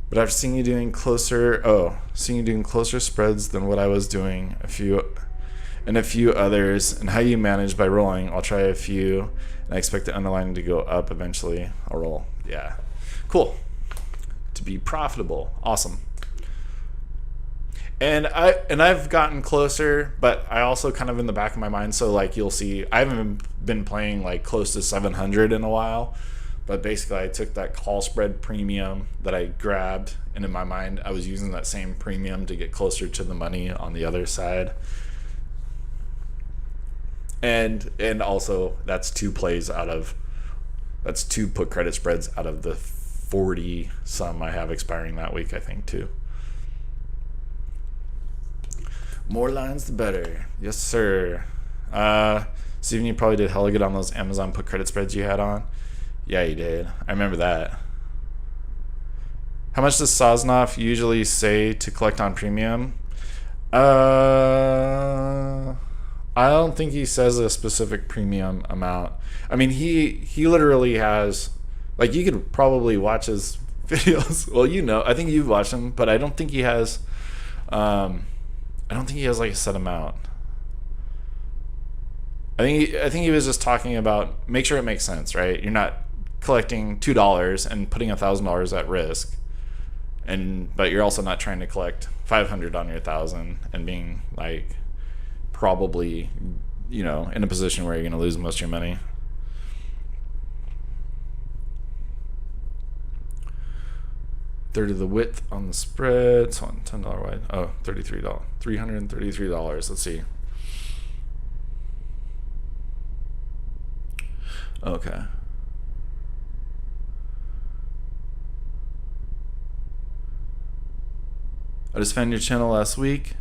But I've seen you doing closer spreads than what I was doing a few others, and how you manage by rolling. I'll try a few, and I expect the underlying to go up eventually. I'll roll. Yeah, cool. To be profitable, awesome. And I've gotten closer, but I also kind of in the back of my mind. So like you'll see, I haven't been playing like close to 700 in a while. But basically, I took that call spread premium that I grabbed, and in my mind, I was using that same premium to get closer to the money on the other side. And also, that's 2 put credit spreads out of the 40 some I have expiring that week, I think, too. More lines, the better. Yes, sir. Steven, you probably did hella good on those Amazon put credit spreads you had on. Yeah, you did. I remember that. How much does Sosnoff usually say to collect on premium? I don't think he says a specific premium amount. I mean, he literally has, like, you could probably watch his videos. Well, I think you've watched them, but I don't think he has. I don't think he has like a set amount. I think he was just talking about make sure it makes sense, right? You're not collecting $2 and putting $1,000 at risk, but you're also not trying to collect $500 on your $1,000 and being like probably in a position where you're going to lose most of your money. Third of the width on the spread. So on $10 wide. Oh, $33. $333. Let's see. Okay. I just found your channel last week,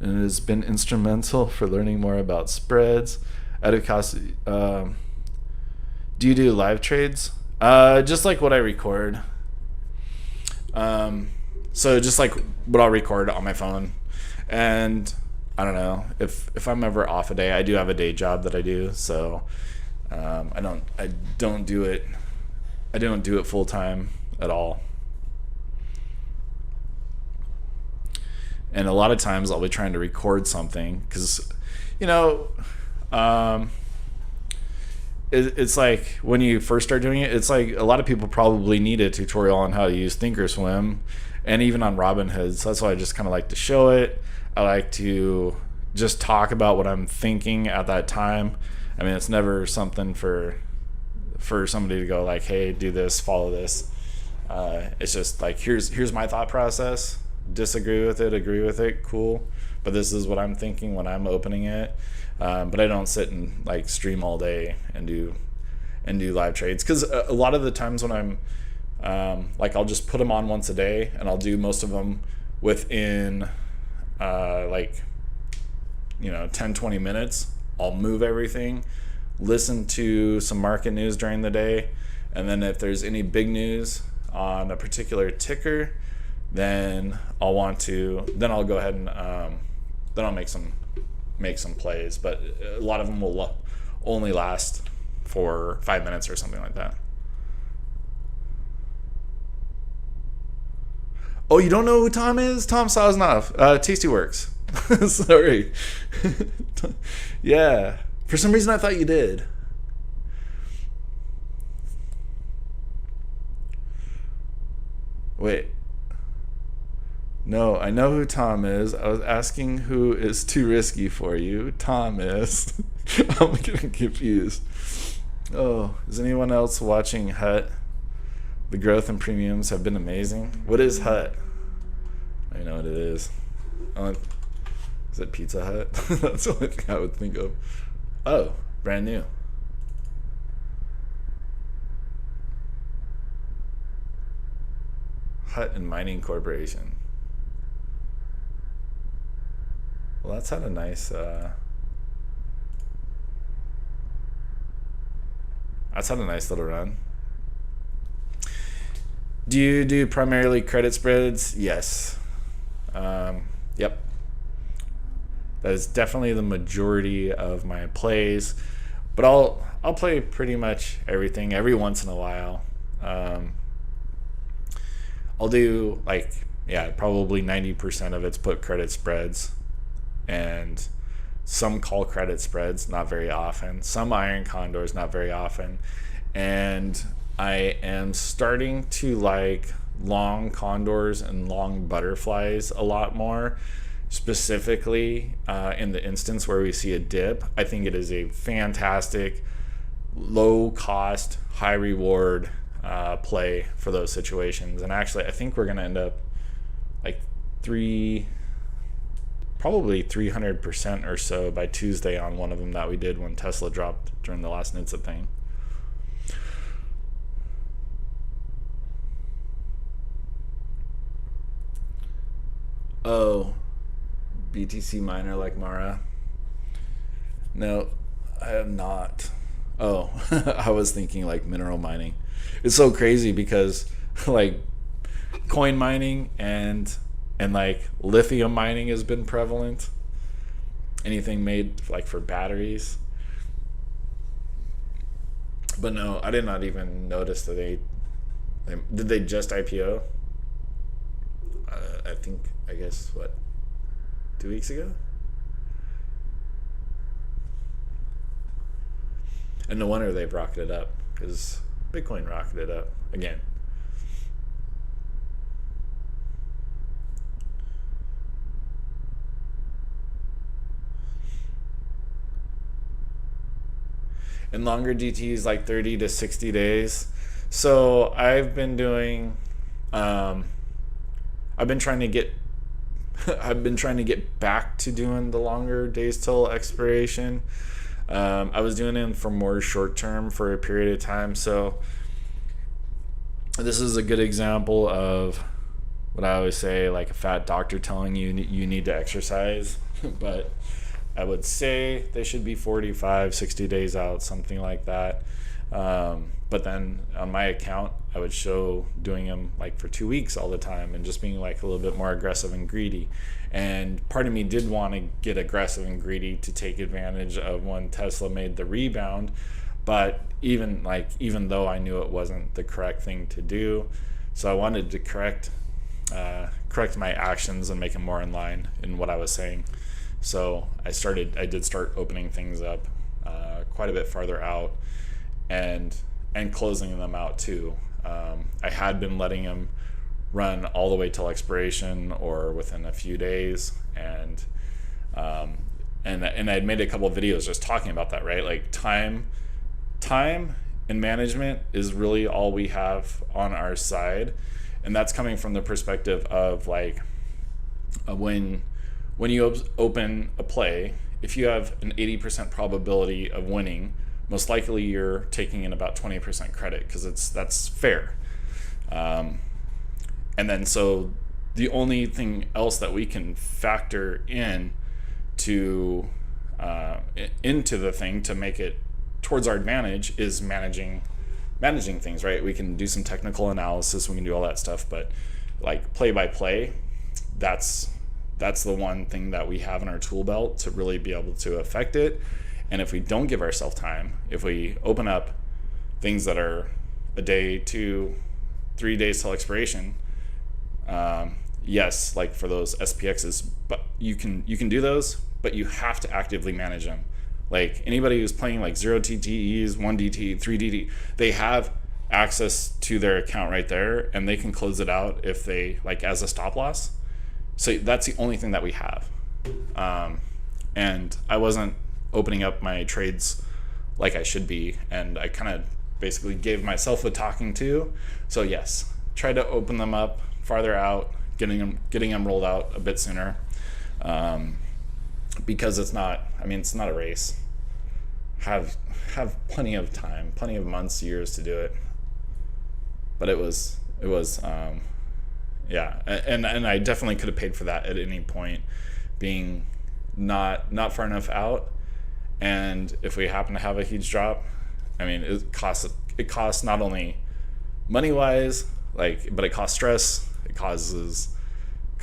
and it has been instrumental for learning more about spreads. Out of cost, do you do live trades? Just like what I record. So just like what I'll record on my phone, and I don't know if I'm ever off a day. I do have a day job that I do, so I don't do it full time at all. And a lot of times I'll be trying to record something because, it's like when you first start doing it, it's like a lot of people probably need a tutorial on how to use Thinkorswim, and even on Robinhood. So that's why I just kind of like to show it. I like to just talk about what I'm thinking at that time. I mean, it's never something for somebody to go like, hey, do this, follow this. It's just like, here's my thought process. Disagree with it, agree with it, cool. But this is what I'm thinking when I'm opening it. But I don't sit and like stream all day and do live trades, because a lot of the times when I'm like, I'll just put them on once a day, and I'll do most of them within like 10-20 minutes. I'll move everything, listen to some market news during the day, and then if there's any big news on a particular ticker, then I'll go ahead and then I'll make some plays. But a lot of them will only last for 5 minutes or something like that. Oh, you don't know who Tom is? Tom Sosnoff, Tasty Works. Sorry. Yeah. For some reason I thought you did. Wait. No, I know who Tom is. I was asking who is too risky for you. Tom is. I'm getting confused. Oh, is anyone else watching Hut? The growth and premiums have been amazing. What is Hut? I know what it is. Is it Pizza Hut? That's the only thing I would think of. Oh, brand new. Hut and Mining Corporation. Well, that's had a nice little run. Do you do primarily credit spreads? Yes. Yep. That is definitely the majority of my plays, but I'll play pretty much everything every once in a while. I'll do probably 90% of it's put credit spreads, and some call credit spreads, not very often. Some iron condors, not very often. And I am starting to like long condors and long butterflies a lot more, specifically in the instance where we see a dip. I think it is a fantastic low cost, high reward play for those situations. And actually, I think we're going to end up like probably 300% or so by Tuesday on one of them that we did when Tesla dropped during the last NHTSA thing. Oh, BTC miner like Mara? No, I have not. Oh, I was thinking like mineral mining. It's so crazy because like coin mining and like lithium mining has been prevalent. Anything made like for batteries. But no, I did not even notice that did they just IPO? I guess 2 weeks ago? And no wonder they've rocketed up, because Bitcoin rocketed up again. And longer DTs like 30 to 60 days. So I've been doing I've been trying to get back to doing the longer days till expiration. I was doing it for more short term for a period of time. So this is a good example of what I always say, like a fat doctor telling you you need to exercise. But I would say they should be 45, 60 days out, something like that. But then on my account, I would show doing them like for 2 weeks all the time and just being like a little bit more aggressive and greedy. And part of me did want to get aggressive and greedy to take advantage of when Tesla made the rebound. But even though I knew it wasn't the correct thing to do, so I wanted to correct my actions and make them more in line in what I was saying. So I did start opening things up quite a bit farther out. and closing them out too. I had been letting them run all the way till expiration or within a few days, and I'd made a couple of videos just talking about that, right? Like time and management is really all we have on our side, and that's coming from the perspective of like when you open a play, if you have an 80% probability of winning, most likely you're taking in about 20% credit because that's fair. And then so the only thing else that we can factor in to into the thing to make it towards our advantage is managing things, right? We can do some technical analysis, we can do all that stuff, but like play by play, that's the one thing that we have in our tool belt to really be able to affect it. And if we don't give ourselves time, if we open up things that are a day, 2, 3 days till expiration, yes, like for those SPXs, but you can do those, but you have to actively manage them. Like anybody who's playing like 0 TTEs, 1 DT, 3 DT, they have access to their account right there, and they can close it out if they like as a stop loss. So that's the only thing that we have. And I wasn't opening up my trades like I should be, and I kind of basically gave myself a talking to. So yes, try to open them up farther out, getting them rolled out a bit sooner, because it's not a race. Have plenty of time, plenty of months, years to do it. But it was yeah, and I definitely could have paid for that at any point, being not far enough out. And if we happen to have a huge drop, I mean, it costs not only money wise, like, but it costs stress. It causes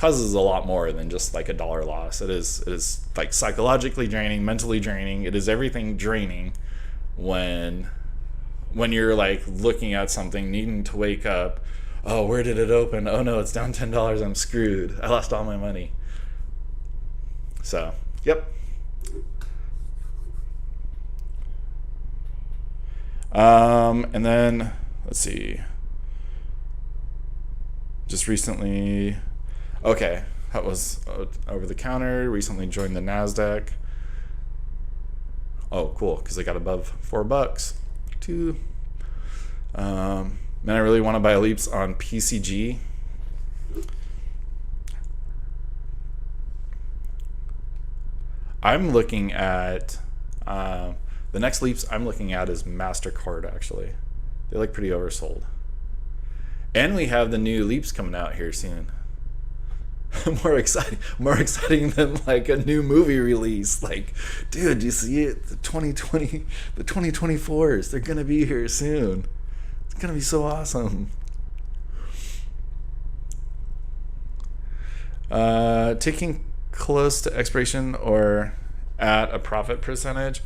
a lot more than just like a dollar loss. It is like psychologically draining, mentally draining. It is everything draining when you're like looking at something, needing to wake up. Oh, where did it open? Oh no, it's down $10. I'm screwed. I lost all my money. So, yep. And then let's see. Just recently, okay, that was over the counter. Recently joined the NASDAQ. Oh, cool, because I got above $4 too. Man, I really want to buy leaps on PCG. I'm looking at the next leaps I'm looking at is MasterCard. Actually, they look pretty oversold. And we have the new leaps coming out here soon. more exciting than like a new movie release. Like, dude, you see it? The 2024s, they're gonna be here soon. It's gonna be so awesome. Taking close to expiration or at a profit percentage.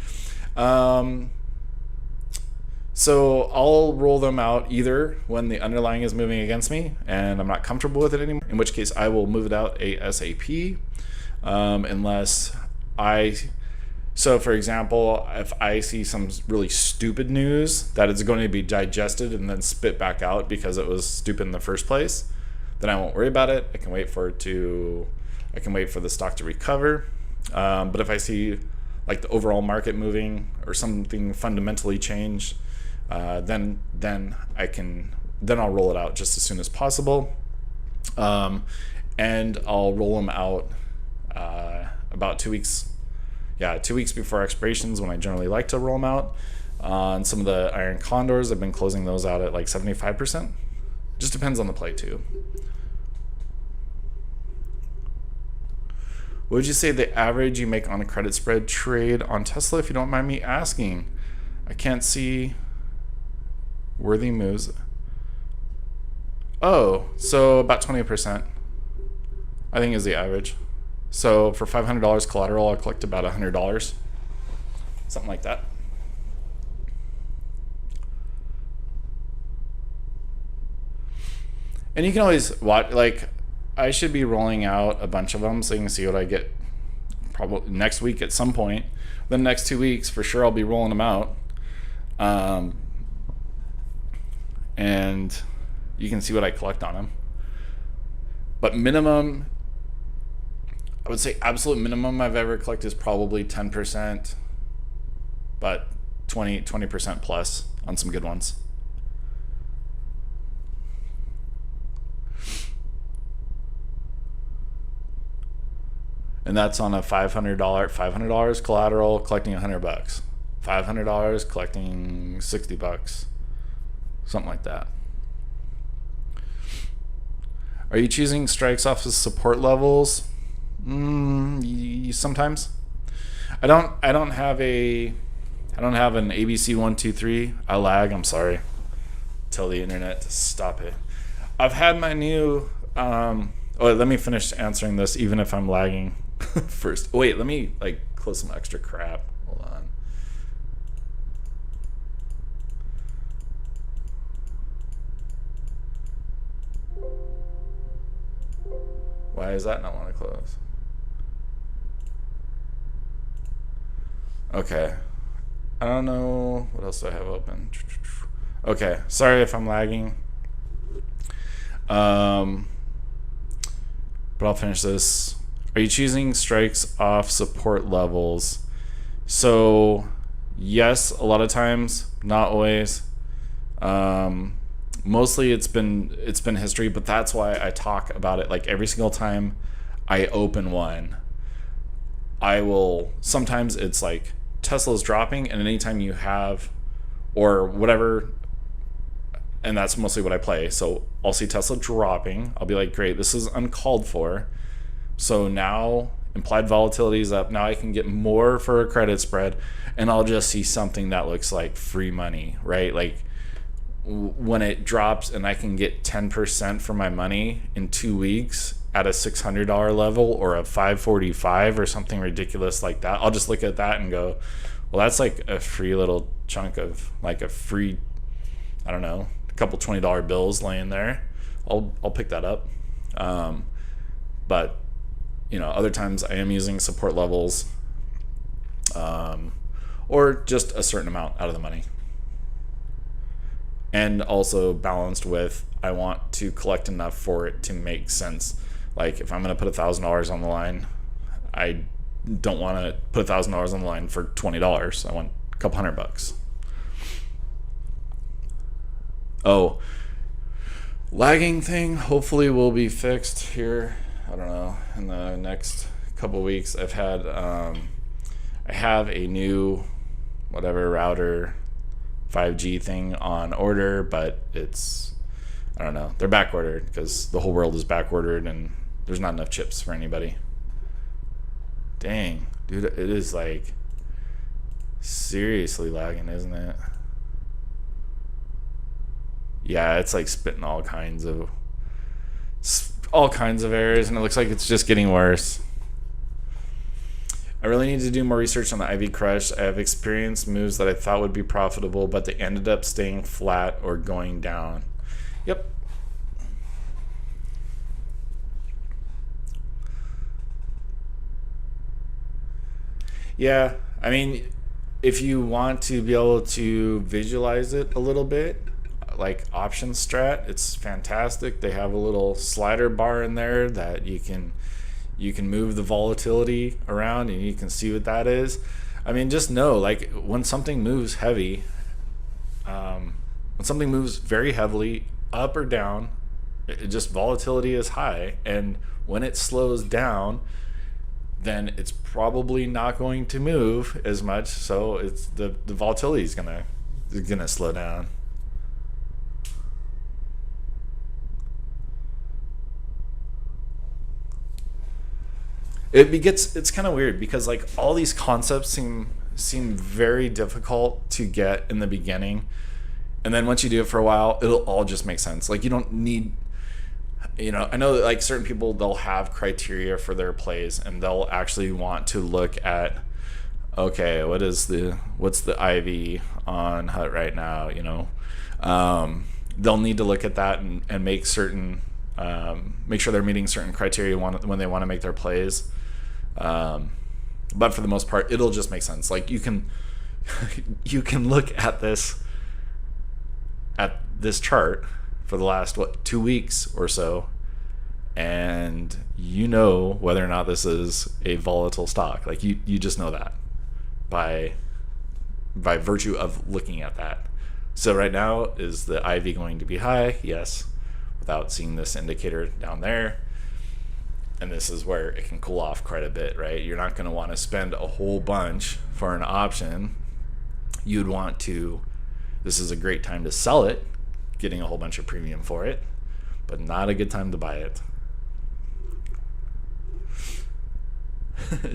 So I'll roll them out either when the underlying is moving against me and I'm not comfortable with it anymore, in which case I will move it out ASAP, so for example, if I see some really stupid news that it's going to be digested and then spit back out because it was stupid in the first place, then I won't worry about it. I can wait for the stock to recover. But if I see like the overall market moving or something fundamentally change, then I'll roll it out just as soon as possible, and I'll roll them out about 2 weeks. 2 weeks before expirations when I generally like to roll them out. On some of the iron Condors, I've been closing those out at like 75%. Just depends on the play too. What would you say the average you make on a credit spread trade on Tesla, if you don't mind me asking? I can't see worthy moves. Oh, so about 20%, I think, is the average. So for $500 collateral, I'll collect about $100, something like that. And you can always watch, like, I should be rolling out a bunch of them so you can see what I get probably next week at some point. The next 2 weeks, for sure, I'll be rolling them out. and you can see what I collect on them. But minimum, I would say absolute minimum I've ever collected is probably 10%, but 20% plus on some good ones. And that's on a $500 collateral, collecting $100. $500 collecting $60, something like that. Are you choosing strikes off of support levels? Sometimes. I don't have an ABC 1 2 3. I lag. I'm sorry. Tell the internet to stop it. I've had my new. Let me finish answering this, even if I'm lagging. First, wait. Let me close some extra crap. Hold on. Why does that not want to close? Okay. I don't know. What else do I have open? Okay. Sorry if I'm lagging. But I'll finish this. Are you choosing strikes off support levels? So, yes, a lot of times, not always. Mostly it's been history, but that's why I talk about it. Like every single time I open one, I will, sometimes it's like Tesla's dropping, and anytime you have or whatever, and that's mostly what I play. So I'll see Tesla dropping, I'll be like, great, this is uncalled for. So now implied volatility is up. Now I can get more for a credit spread, and I'll just see something that looks like free money, right? Like when it drops and I can get 10% for my money in 2 weeks at a $600 level or a 545 or something ridiculous like that, I'll just look at that and go, well, that's like a free little chunk of like a free, I don't know, a couple $20 bills laying there. I'll pick that up. But other times I am using support levels, or just a certain amount out of the money. And also balanced with, I want to collect enough for it to make sense. Like if I'm going to put $1,000 on the line, I don't want to put $1,000 on the line for $20. I want a couple $100. Oh, lagging thing hopefully will be fixed here. I don't know, in the next couple weeks. I have a new whatever router 5G thing on order, but it's, I don't know, they're back ordered because the whole world is back ordered and there's not enough chips for anybody. Dang, dude, it is like seriously lagging, isn't it? Yeah, it's like spitting all kinds of errors, and it looks like it's just getting worse. I really need to do more research on the IV Crush. I have experienced moves that I thought would be profitable, but they ended up staying flat or going down. Yep. Yeah, I mean, if you want to be able to visualize it a little bit, like option strat, it's fantastic. They have a little slider bar in there that you can move the volatility around and you can see what that is. I mean, just know, like when something moves heavy, when something moves very heavily up or down, just volatility is high, and when it slows down, then it's probably not going to move as much, so it's the volatility is gonna slow down. It's kind of weird because like all these concepts seem very difficult to get in the beginning, and then once you do it for a while, it'll all just make sense. Like you don't need, I know that like certain people, they'll have criteria for their plays and they'll actually want to look at, okay, what's the IV on HUT right now, they'll need to look at that and make certain make sure they're meeting certain criteria when they want to make their plays. But for the most part, it'll just make sense. Like you can look at this, at this chart for the last 2 weeks or so, and you know whether or not this is a volatile stock. Like you just know that by virtue of looking at that. So right now, is the IV going to be high? Yes, without seeing this indicator down there. And this is where it can cool off quite a bit, right? You're not going to want to spend a whole bunch for an option. You'd want to, this is a great time to sell it, getting a whole bunch of premium for it, but not a good time to buy it.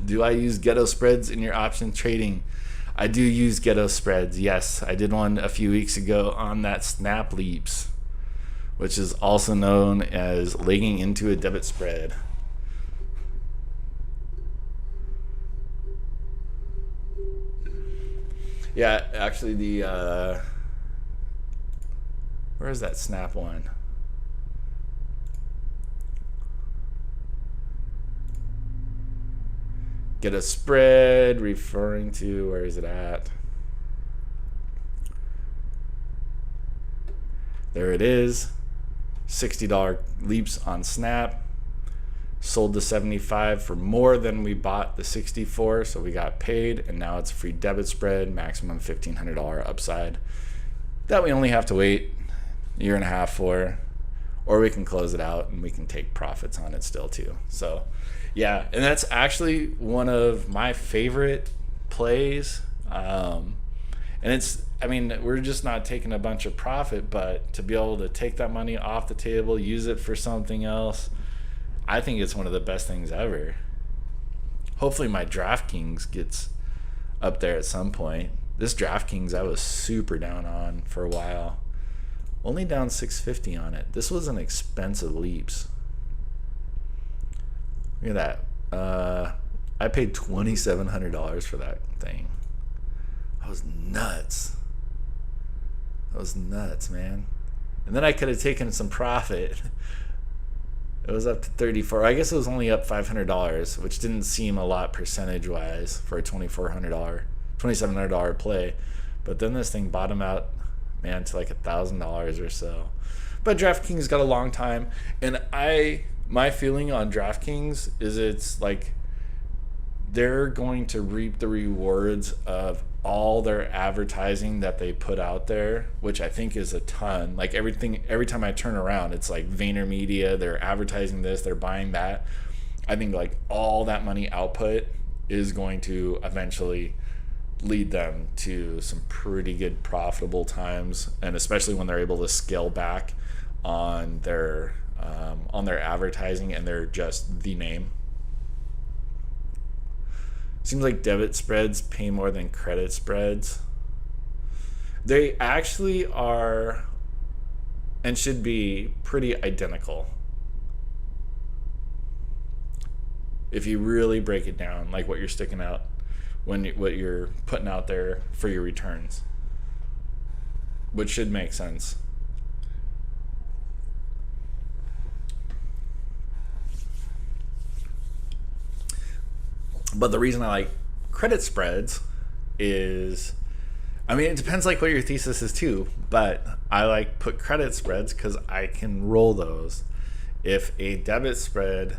Do I use Ghetto spreads in your option trading? I do use Ghetto spreads, yes. I did one a few weeks ago on that snap leaps, which is also known as legging into a debit spread. Yeah, actually the where is that snap one? Get a spread referring to, where is it at? There it is. $60 leaps on Snap. Sold the 75 for more than we bought the 64, so we got paid, and now it's a free debit spread, maximum $1,500 upside. That we only have to wait a year and a half for, or we can close it out and we can take profits on it still too. So yeah, and that's actually one of my favorite plays. And it's, I mean, we're just not taking a bunch of profit, but to be able to take that money off the table, use it for something else, I think it's one of the best things ever. Hopefully my DraftKings gets up there at some point. This DraftKings I was super down on for a while. Only down $650 on it. This was an expensive leaps. Look at that. I paid $2,700 for that thing. That was nuts. That was nuts, man. And then I could have taken some profit. It was up to 34. I guess it was only up $500, which didn't seem a lot percentage-wise for a $2,700 play. But then this thing bottomed out, man, to like $1,000 or so. But DraftKings got a long time, and my feeling on DraftKings is it's like they're going to reap the rewards of all their advertising that they put out there, which I think is a ton. Like every time I turn around, it's like VaynerMedia, they're advertising this, they're buying that. I think like all that money output is going to eventually lead them to some pretty good profitable times, and especially when they're able to scale back on their advertising and they're just the name. Seems like debit spreads pay more than credit spreads. They actually are and should be pretty identical if you really break it down, like what you're sticking out, what you're putting out there for your returns, which should make sense. But the reason I like credit spreads is, I mean, it depends like what your thesis is too, but I like put credit spreads because I can roll those. If a debit spread,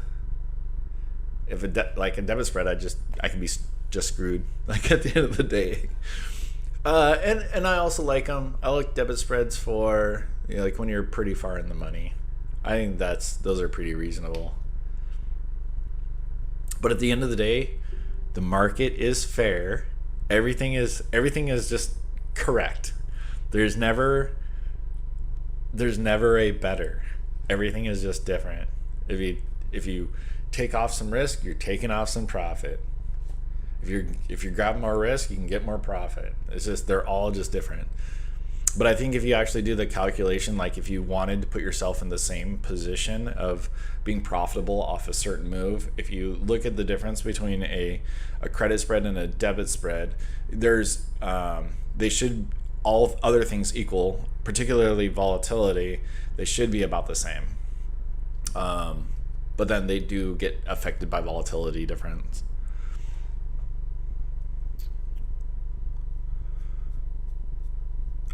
like a debit spread, I can be just screwed like at the end of the day. And I also like them. I like debit spreads for, you know, like when you're pretty far in the money. I think those are pretty reasonable. But at the end of the day, the market is fair. Everything is just correct. There's never a better. Everything is just different. If you take off some risk, you're taking off some profit. If you're grabbing more risk, you can get more profit. It's just, they're all just different. But I think if you actually do the calculation, like if you wanted to put yourself in the same position of being profitable off a certain move, if you look at the difference between a credit spread and a debit spread, there's they should, all other things equal, particularly volatility, they should be about the same. But then they do get affected by volatility difference.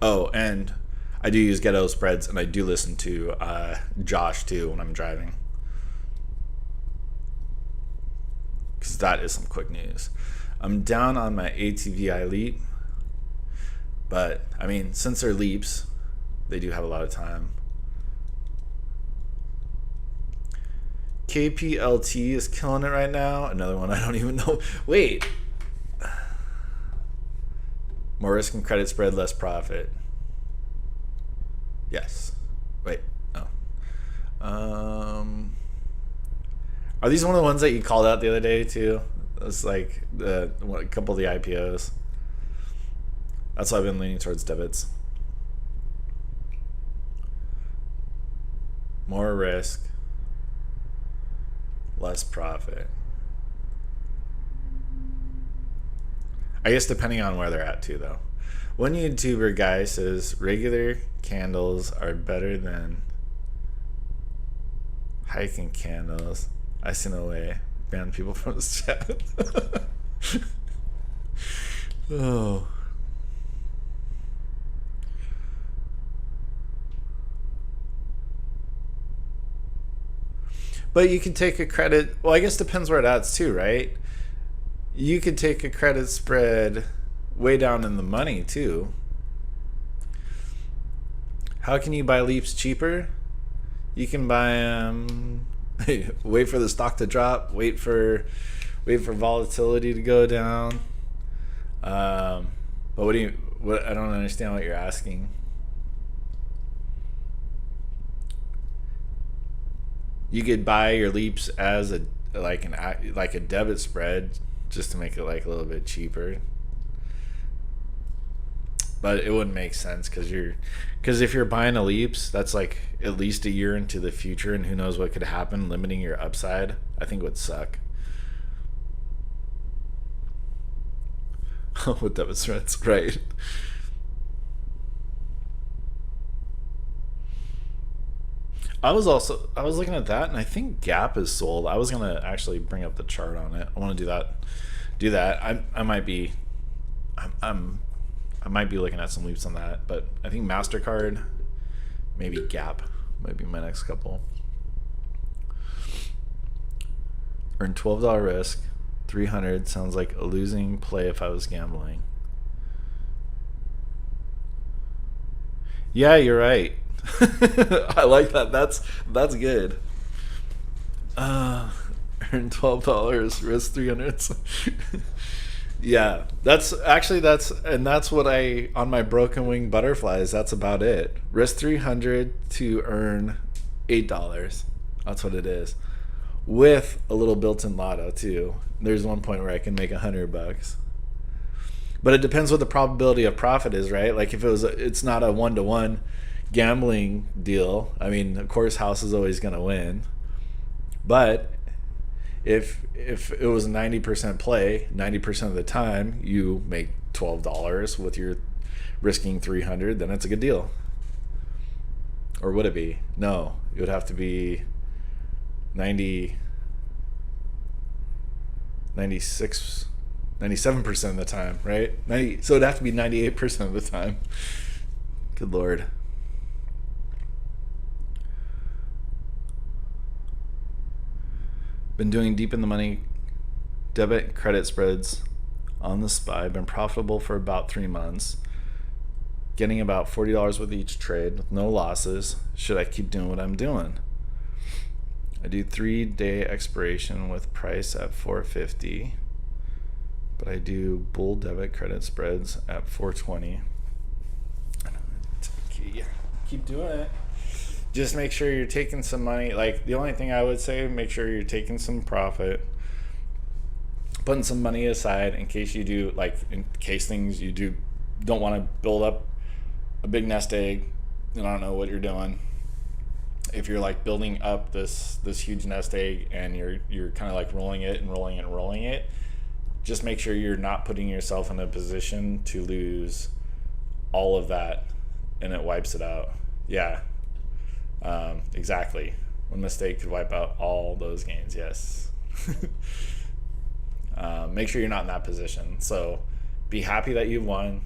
Oh, and I do use Ghetto spreads, and I do listen to Josh too when I'm driving, because that is some quick news. I'm down on my ATVI leap, but I mean, since they're leaps, they do have a lot of time. KPLT is killing it right now. Another one I don't even know. Wait. More risk and credit spread, less profit. Yes. Wait. No. Are these one of the ones that you called out the other day too? It's like a couple of the IPOs. That's why I've been leaning towards debits. More risk, less profit. I guess depending on where they're at too, though. One YouTuber guy says regular candles are better than hiking candles. I see no way. Ban people from this chat. Oh. But you can take a credit. Well, I guess depends where it adds too, right? You could take a credit spread way down in the money too. How can you buy leaps cheaper? You can buy wait for the stock to drop, wait for volatility to go down. But what I don't understand what you're asking. You could buy your leaps as a debit spread just to make it like a little bit cheaper. But it wouldn't make sense because if you're buying a leaps, that's like at least a year into the future, and who knows what could happen. Limiting your upside, I think, would suck. With debit spreads, right? I was looking at that, and I think Gap is sold. I was gonna actually bring up the chart on it. I want to do that. I might be looking at some leaps on that, but I think MasterCard, maybe Gap might be my next couple. Earn $12 risk, 300 sounds like a losing play if I was gambling. Yeah, you're right. I like that. That's good. Earn $12, risk 300. Yeah, that's what I on my broken wing butterflies. That's about it. Risk 300 to earn $8. That's what it is, with a little built-in lotto too. There's one point where I can make $100. But it depends what the probability of profit is, right? Like if it's not a 1-to-1 gambling deal. I mean, of course, house is always going to win. But if it was 90% play, 90% of the time you make $12 with your risking 300, then it's a good deal. Or would it be? No, it would have to be 97% of the time, right? So it'd have to be 98% of the time. Good Lord. Been doing deep in the money debit credit spreads on the SPY. Been profitable for about 3 months. Getting about $40 with each trade with no losses. Should I keep doing what I'm doing? I do 3-day expiration with price at 450. But I do bull debit credit spreads at 420. Keep doing it. Just make sure you're taking some money. Like, the only thing I would say, make sure you're taking some profit, putting some money aside in case you do, like, in case things you don't want to build up a big nest egg. I don't know what you're doing. If you're like building up this huge nest egg and you're kind of like rolling it, just make sure you're not putting yourself in a position to lose all of that and it wipes it out. Yeah. Exactly. One mistake could wipe out all those gains. Yes. Make sure you're not in that position. So be happy that you won.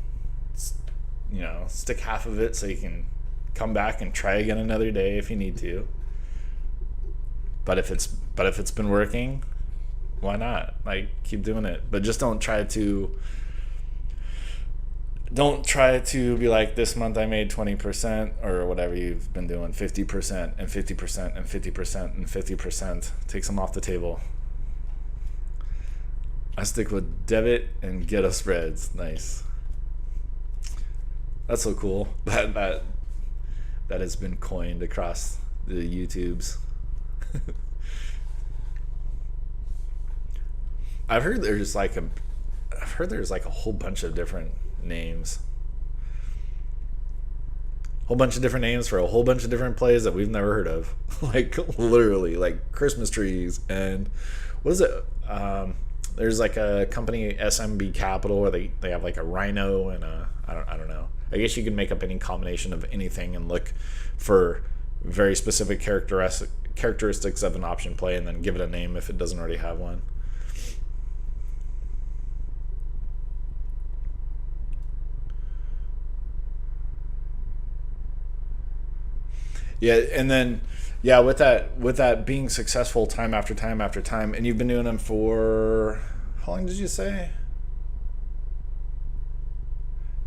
Stick half of it so you can come back and try again another day if you need to. But if it's been working, why not? Like, keep doing it. But just don't try to be like, this month I made 20% or whatever you've been doing, 50% and 50% and 50% and 50%. Take some off the table. I stick with debit and Ghetto spreads. Nice. That's so cool. That has been coined across the YouTubes. I've heard there's like a whole bunch of different names. Whole bunch of different names for a whole bunch of different plays that we've never heard of. Like, literally, like Christmas trees and what is it? There's like a company, SMB Capital, where they have like a rhino and I don't know. I guess you can make up any combination of anything and look for very specific characteristics of an option play and then give it a name if it doesn't already have one. Yeah, and then with that being successful time after time after time, and you've been doing them for how long did you say?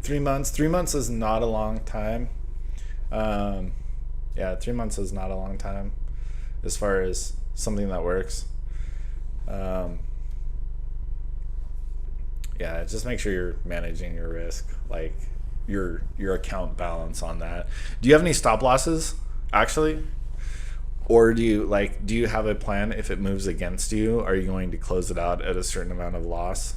3 months. 3 months is not a long time. 3 months is not a long time as far as something that works. Just make sure you're managing your risk, like your account balance on that. Do you have any stop losses actually? Or do you have a plan if it moves against you? Are you going to close it out at a certain amount of loss?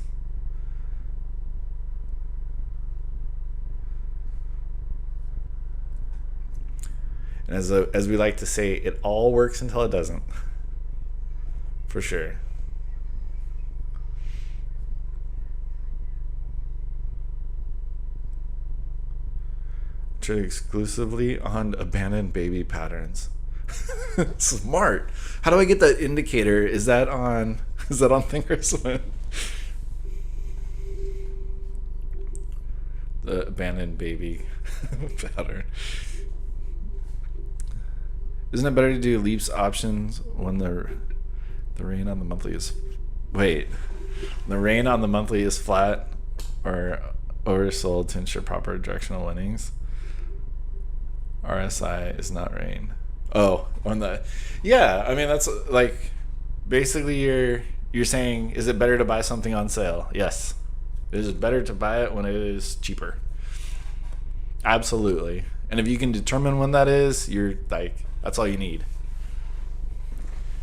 And as we like to say, it all works until it doesn't. For sure. Trade exclusively on abandoned baby patterns. Smart. How do I get that indicator? Is that on Thinkorswim? The abandoned baby pattern. Isn't it better to do leaps options when the rain on the monthly is flat or oversold to ensure proper directional winnings? RSI is not rain. Oh, on the I mean, that's like basically you're saying, is it better to buy something on sale? Yes. Is it better to buy it when it is cheaper? Absolutely. And if you can determine when that is, you're like, that's all you need.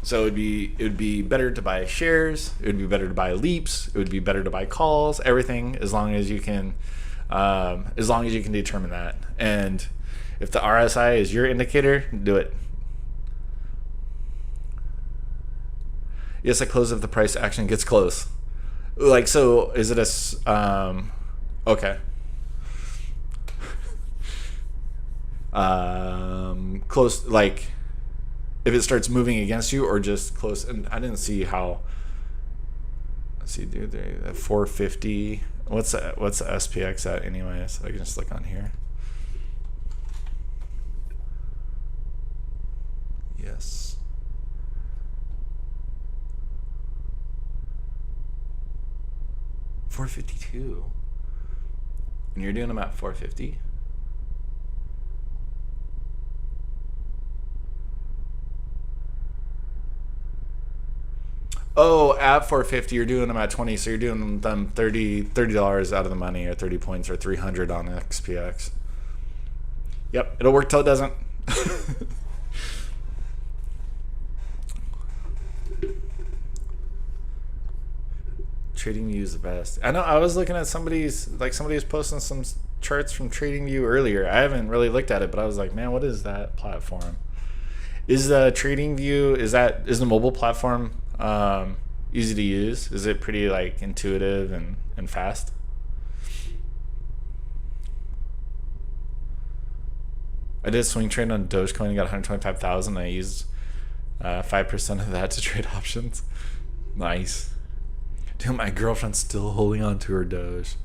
So it would be better to buy shares, it would be better to buy leaps, it would be better to buy calls, everything, as long as you can determine that. And if the RSI is your indicator, do it. Yes, I close if the price action gets close. Like, so is it okay. Close, like if it starts moving against you or just close. And I didn't see how. Let's see, dude, at 450. What's the SPX at anyway? So I can just look on here. Yes. $452. And you're doing them at 450? Oh, at 450, you're doing them at 20, so you're doing them $30 out of the money, or 30 points, or 300 on XPX. Yep, it'll work till it doesn't. TradingView is the best. I know. I was looking at somebody was posting some charts from TradingView earlier. I haven't really looked at it, but I was like, man, what is that platform? Is the TradingView is the mobile platform easy to use? Is it pretty like intuitive and fast? I did a swing trade on Dogecoin and got 125,000. I used 5% of that to trade options. Nice. Dude, my girlfriend's still holding on to her Doge.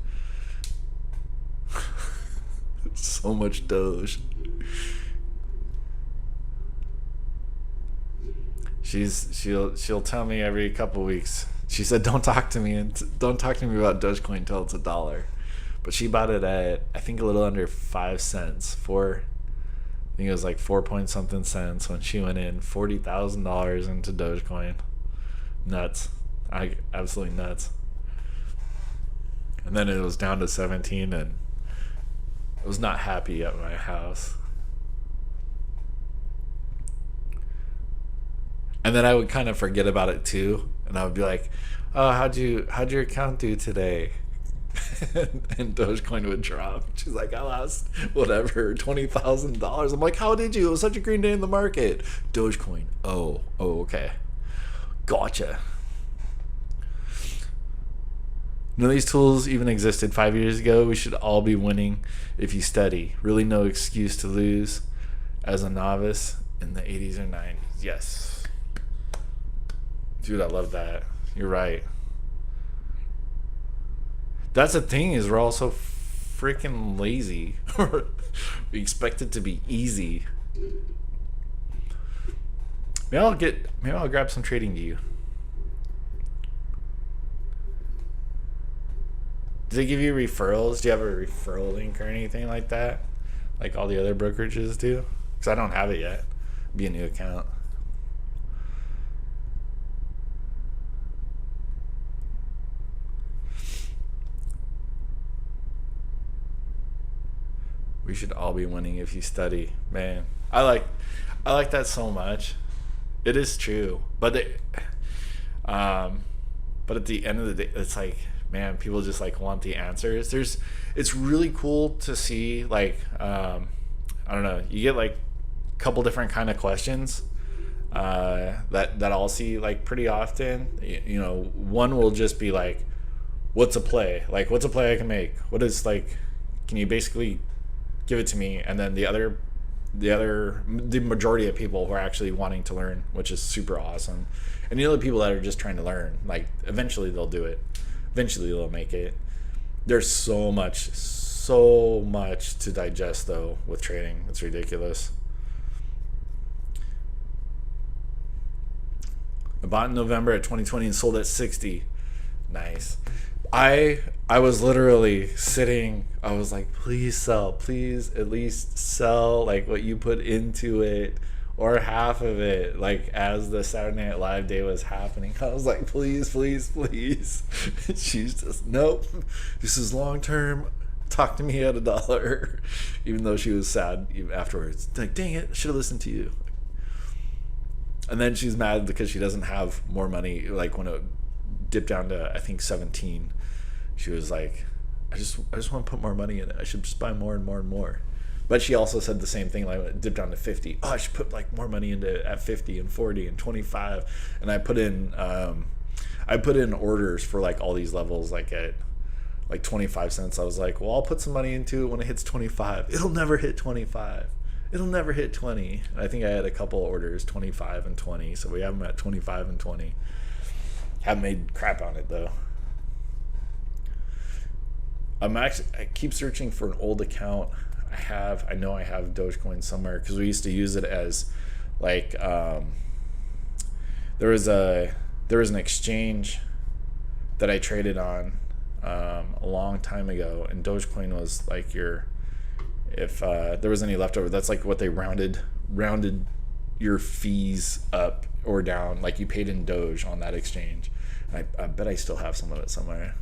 So much Doge. She'll tell me every couple weeks. She said, don't talk to me don't talk to me about Dogecoin until it's $1. But she bought it at, I think, a little under 5 cents. I think it was like 4 point something cents when she went in $40,000 into Dogecoin. Nuts. Absolutely nuts. And then it was down to 17, and I was not happy at my house. And then I would kind of forget about it too, and I would be like, "Oh, how'd your account do today?" And Dogecoin would drop. She's like, "I lost whatever $20,000." I'm like, "How did you? It was such a green day in the market." Dogecoin. Oh, okay, gotcha. None of these tools even existed 5 years ago. We should all be winning if you study. Really, no excuse to lose as a novice in the 80s or 90s. Yes. Dude, I love that. You're right. That's the thing, is we're all so freaking lazy. We expect it to be easy. Maybe I'll grab some trading to you. Do they give you referrals? Do you have a referral link or anything like that? Like all the other brokerages do? Because I don't have it yet. It'd be a new account. We should all be winning if you study. Man, I like that so much. It is true, but at the end of the day, it's like, man, people just like want the answers. It's really cool to see, like, I don't know, you get like a couple different kind of questions that I'll see like pretty often. You know, one will just be like, what's a play? Like, what's a play I can make? What is, like, can you basically give it to me? And then the majority of people who are actually wanting to learn, which is super awesome. And the other people that are just trying to learn, like, eventually they'll do it. Eventually they'll make it. There's so much to digest though with trading. It's ridiculous. I bought in November at 2020 and sold at 60. Nice. I was literally sitting, I was like, please sell, please at least sell like what you put into it, or half of it, like as the Saturday Night Live day was happening. I was like, please, please, please. She's just, nope, this is long term, talk to me at $1. Even though she was sad even afterwards, like, dang it, I should have listened to you. And then she's mad because she doesn't have more money. Like when it dipped down to, I think, 17, she was like, I just want to put more money in it. I should just buy more and more and more. But she also said the same thing, like when it dipped down to 50. Oh, I should put like more money into it at 50 and 40 and 25. And I put in orders for like all these levels, like at like 25 cents. I was like, well, I'll put some money into it when it hits 25. It'll never hit 25. It'll never hit 20. And I think I had a couple orders, 25 and 20. So we have them at 25 and 20. Haven't made crap on it though. I keep searching for an old account. I know I have Dogecoin somewhere, because we used to use it as like there was an exchange that I traded on a long time ago, and Dogecoin was like if there was any leftover, that's like what they rounded your fees up or down, like you paid in Doge on that exchange. And I bet I still have some of it somewhere.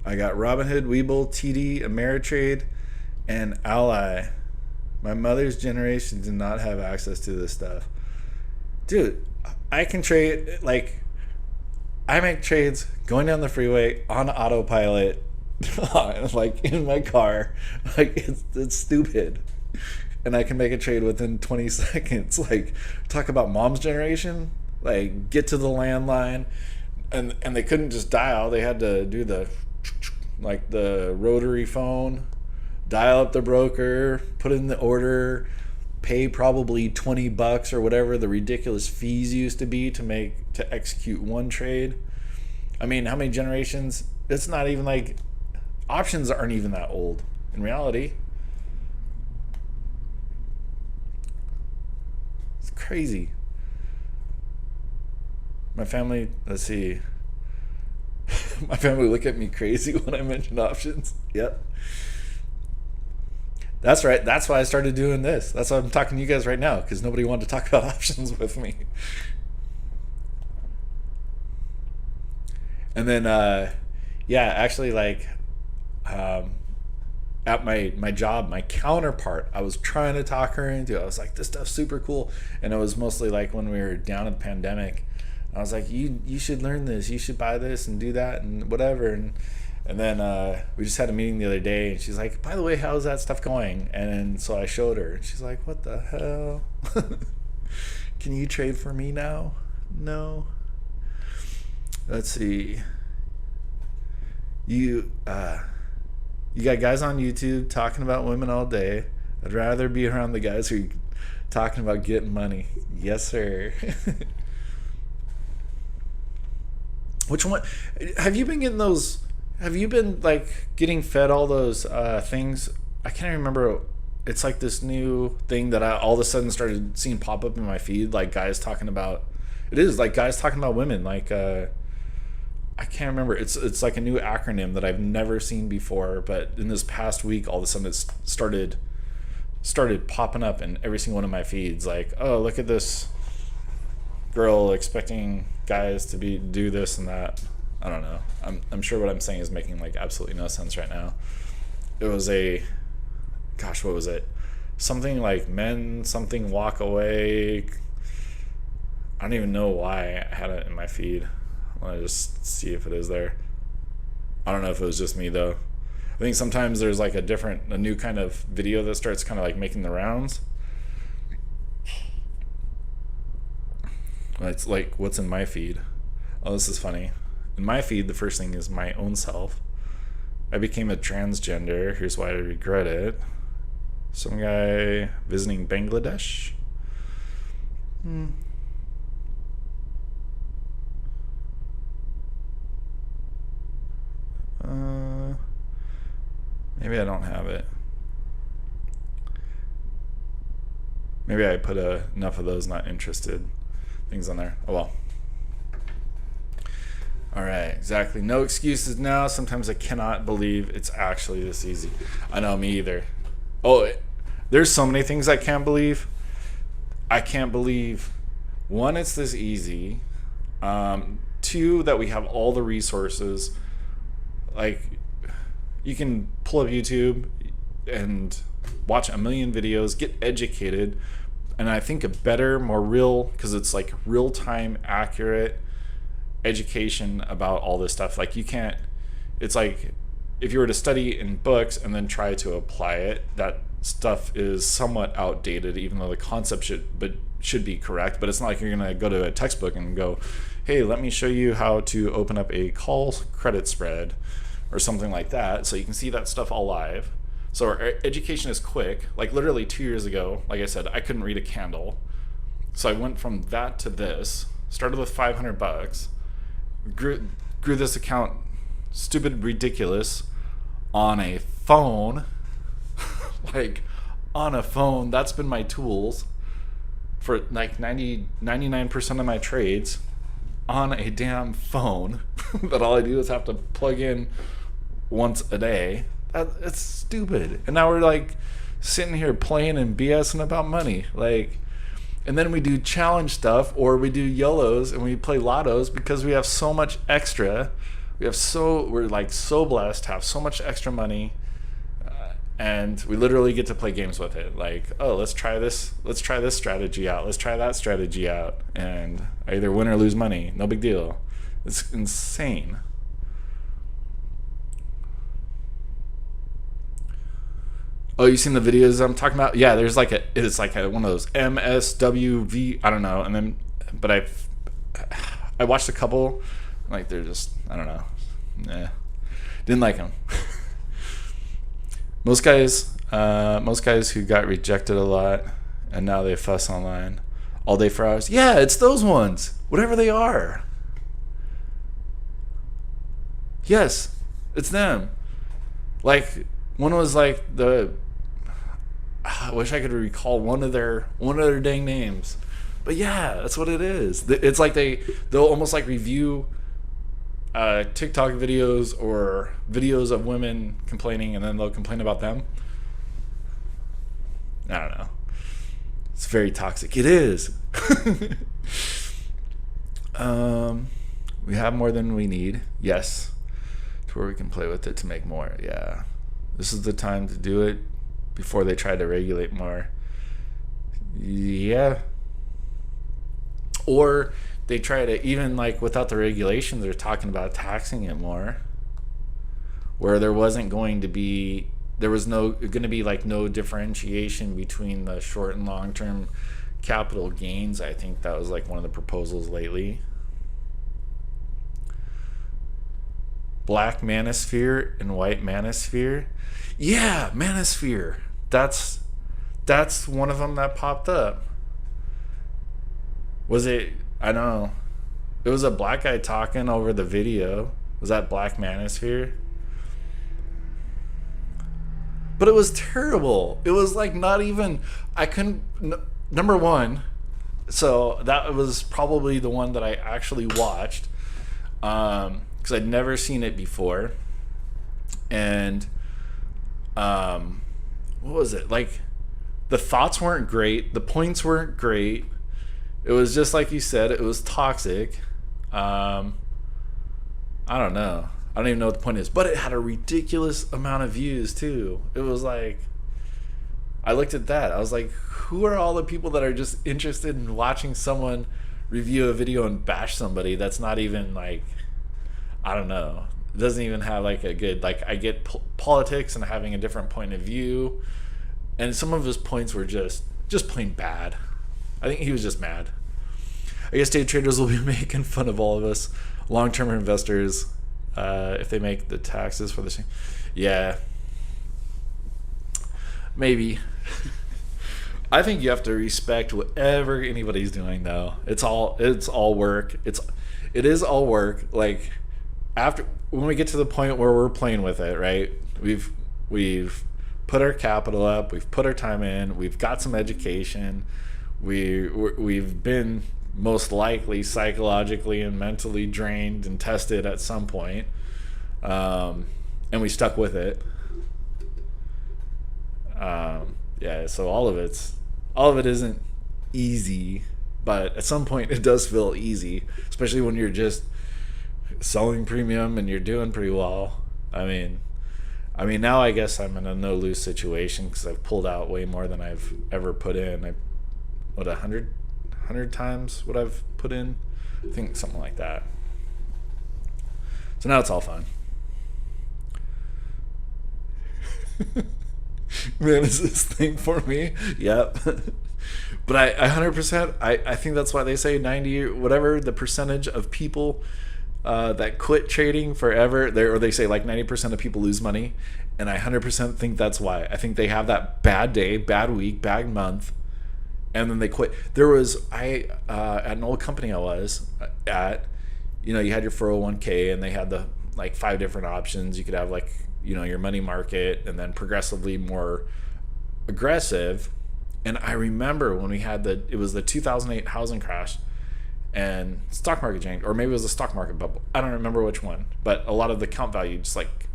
I got Robinhood, WEBULL, TD, Ameritrade, and Ally. My mother's generation did not have access to this stuff. Dude, I can trade, like, I make trades going down the freeway on autopilot, like in my car. Like, it's stupid. And I can make a trade within 20 seconds. Like, talk about mom's generation. Like, get to the landline, and they couldn't just dial. They had to do the rotary phone, dial up the broker, put in the order, pay probably $20 or whatever the ridiculous fees used to be to execute one trade. I mean, how many generations? It's not even like options aren't even that old in reality. It's crazy. My family, let's see. My family look at me crazy when I mention options. Yep. That's right. That's why I started doing this. That's why I'm talking to you guys right now, because nobody wanted to talk about options with me. And then, yeah, actually, like, at my job, my counterpart, I was trying to talk her into it. I was like, this stuff's super cool. And it was mostly like when we were down in the pandemic. I was like, you should learn this. You should buy this and do that and whatever. And then we just had a meeting the other day, and she's like, by the way, how's that stuff going? And so I showed her, and she's like, what the hell? Can you trade for me now? No. Let's see. You got guys on YouTube talking about women all day. I'd rather be around the guys who are talking about getting money. Yes, sir. Which one? Have you been getting those? Have you been like getting fed all those things? I can't remember. It's like this new thing that I all of a sudden started seeing pop up in my feed, like guys talking about. It is like guys talking about women. Like I can't remember. It's like a new acronym that I've never seen before. But in this past week, all of a sudden it's started popping up in every single one of my feeds. Like, oh, look at this girl expecting guys to do this and that. I don't know. I'm sure what I'm saying is making like absolutely no sense right now. It was what was it? Something like men, something walk away. I don't even know why I had it in my feed. I want to just see if it is there. I don't know if it was just me though. I think sometimes there's like a new kind of video that starts kind of like making the rounds. It's like, what's in my feed? Oh, this is funny. In my feed, the first thing is my own self. I became a transgender. Here's why I regret it. Some guy visiting Bangladesh. Maybe I don't have it. Maybe I put enough of those not interested things on there. Oh well. All right, exactly. No excuses now. Sometimes I cannot believe it's actually this easy. I know, me either. Oh, there's so many things I can't believe. I can't believe, one, it's this easy. Two, that we have all the resources. Like, you can pull up YouTube and watch a million videos, get educated, and I think a better, more real, because it's like real-time, accurate education about all this stuff. Like, you can't, it's like if you were to study in books and then try to apply it, that stuff is somewhat outdated, even though the concept should be correct. But it's not like you're gonna go to a textbook and go, hey, let me show you how to open up a call credit spread or something like that, so you can see that stuff all live. So our education is quick. Like literally 2 years ago, like I said, I couldn't read a candle. So I went from that to this, started with $500, grew this account stupid, ridiculous, on a phone. Like on a phone, that's been my tools for like 99% of my trades, on a damn phone that all I do is have to plug in once a day. It's stupid. And now we're like sitting here playing and BSing about money. Like, and then we do challenge stuff, or we do YOLOs and we play lottos because we have so much extra. We're like so blessed to have so much extra money, and we literally get to play games with it. Like, oh, let's try this strategy out. Let's try that strategy out, and I either win or lose money. No big deal. It's insane. Oh, you seen the videos I'm talking about? Yeah, there's like it's like one of those MSWV, I don't know. And then, but I watched a couple, like they're just, I don't know. Didn't like them. Most guys who got rejected a lot and now they fuss online all day for hours. Yeah, it's those ones, whatever they are. Yes, it's them. Like, one was like I wish I could recall one of their dang names. But yeah, that's what it is. It's like they'll almost like review TikTok videos or videos of women complaining, and then they'll complain about them. I don't know. It's very toxic. It is. We have more than we need. Yes. To where we can play with it to make more. Yeah. This is the time to do it before they try to regulate more. Yeah. Or they try to, even like without the regulations, they're talking about taxing it more. Where there was going to be like no differentiation between the short and long term capital gains. I think that was like one of the proposals lately. Black manosphere and white manosphere. Yeah, manosphere. That's one of them that popped up. Was it? I don't know. It was a black guy talking over the video. Was that Black Manosphere? But it was terrible. It was like not even. I couldn't. Number one. So that was probably the one that I actually watched. Because I'd never seen it before. And what was it? Like, the thoughts weren't great. The points weren't great. It was just like you said. It was toxic. I don't know. I don't even know what the point is. But it had a ridiculous amount of views, too. It was like, I looked at that. I was like, who are all the people that are just interested in watching someone review a video and bash somebody that's not even like, I don't know. It doesn't even have like a good, like, I get politics and having a different point of view. And some of his points were just plain bad. I think he was just mad. I guess day traders will be making fun of all of us long-term investors if they make the taxes for the same. Yeah, maybe. I think you have to respect whatever anybody's doing, though. It's all work. It is all work. Like, after, when we get to the point where we're playing with it, right? We've put our capital up. We've put our time in. We've got some education. We've been most likely psychologically and mentally drained and tested at some point, and we stuck with it. Yeah, so all of it isn't easy, but at some point it does feel easy, especially when you're just selling premium and you're doing pretty well. I mean now I guess I'm in a no lose situation because I've pulled out way more than I've ever put in. 100 times what I've put in? I think something like that. So now it's all fun. Man, is this thing for me? Yep. But I 100%, I think that's why they say 90, whatever the percentage of people that quit trading forever, or they say like 90% of people lose money, and I 100% think that's why. I think they have that bad day, bad week, bad month, and then they quit. There was, at an old company I was at, you had your 401k, and they had the like 5 different options. You could have like, your money market, and then progressively more aggressive. And I remember when we had it was the 2008 housing crash and stock market change, or maybe it was the stock market bubble. I don't remember which one, but a lot of the account value just like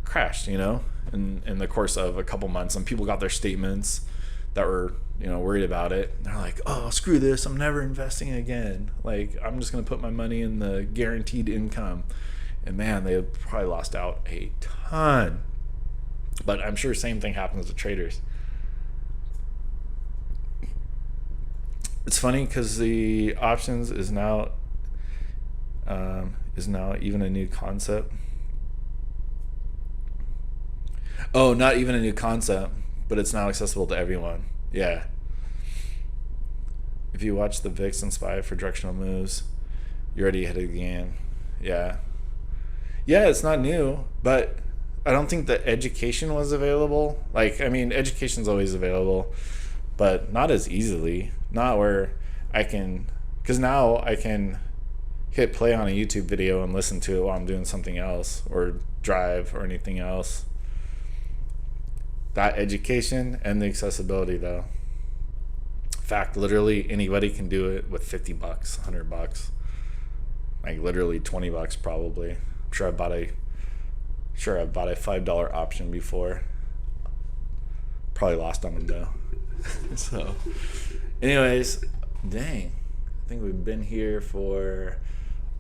crashed, in the course of a couple months, and people got their statements that were, worried about it. They're like, oh, screw this. I'm never investing again. Like, I'm just going to put my money in the guaranteed income. And man, they probably lost out a ton. But I'm sure same thing happens to traders. It's funny because the options is now even a new concept. Oh, not even a new concept, but it's now accessible to everyone. Yeah. If you watch the VIX and SPY for directional moves, you're already ahead of the game. Yeah. Yeah, it's not new, but I don't think the education was available. Like, education's always available, but not as easily. Not where I can, because now I can hit play on a YouTube video and listen to it while I'm doing something else or drive or anything else. That education and the accessibility, though. In fact, literally anybody can do it with $50, $100, like literally $20 probably. I'm sure I bought a $5 option before. Probably lost on them though. So, anyways, dang, I think we've been here for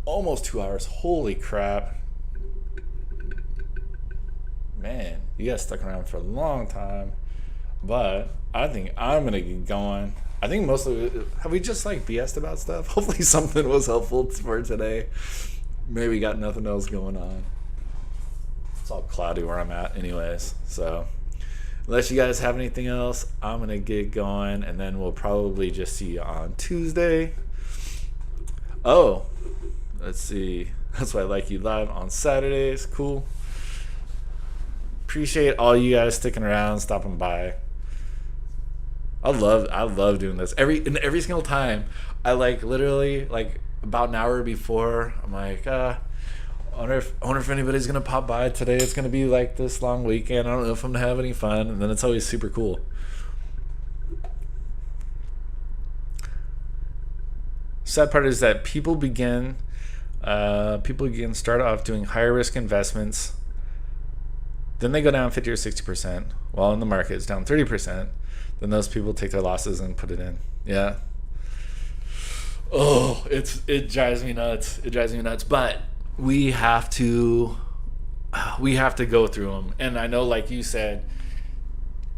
almost 2 hours. Holy crap. Man, you guys stuck around for a long time, but I think I'm gonna get going. I think mostly, have we just like BS'd about stuff? Hopefully something was helpful for today. Maybe we got nothing else going on. It's all cloudy where I'm at anyways, so unless you guys have anything else, I'm gonna get going, and then we'll probably just see you on Tuesday. Oh, let's see, that's why I like you live on Saturdays. Cool. Appreciate all you guys sticking around, stopping by. I love doing this. Every single time, I like literally like about an hour before, I'm like, I wonder if anybody's gonna pop by today. It's gonna be like this long weekend. I don't know if I'm gonna have any fun, and then it's always super cool. Sad part is that people start off doing higher risk investments. Then they go down 50 or 60%, while in the market it's down 30%. Then those people take their losses and put it in. Yeah. Oh, it drives me nuts. It drives me nuts. But we have to go through them. And I know, like you said,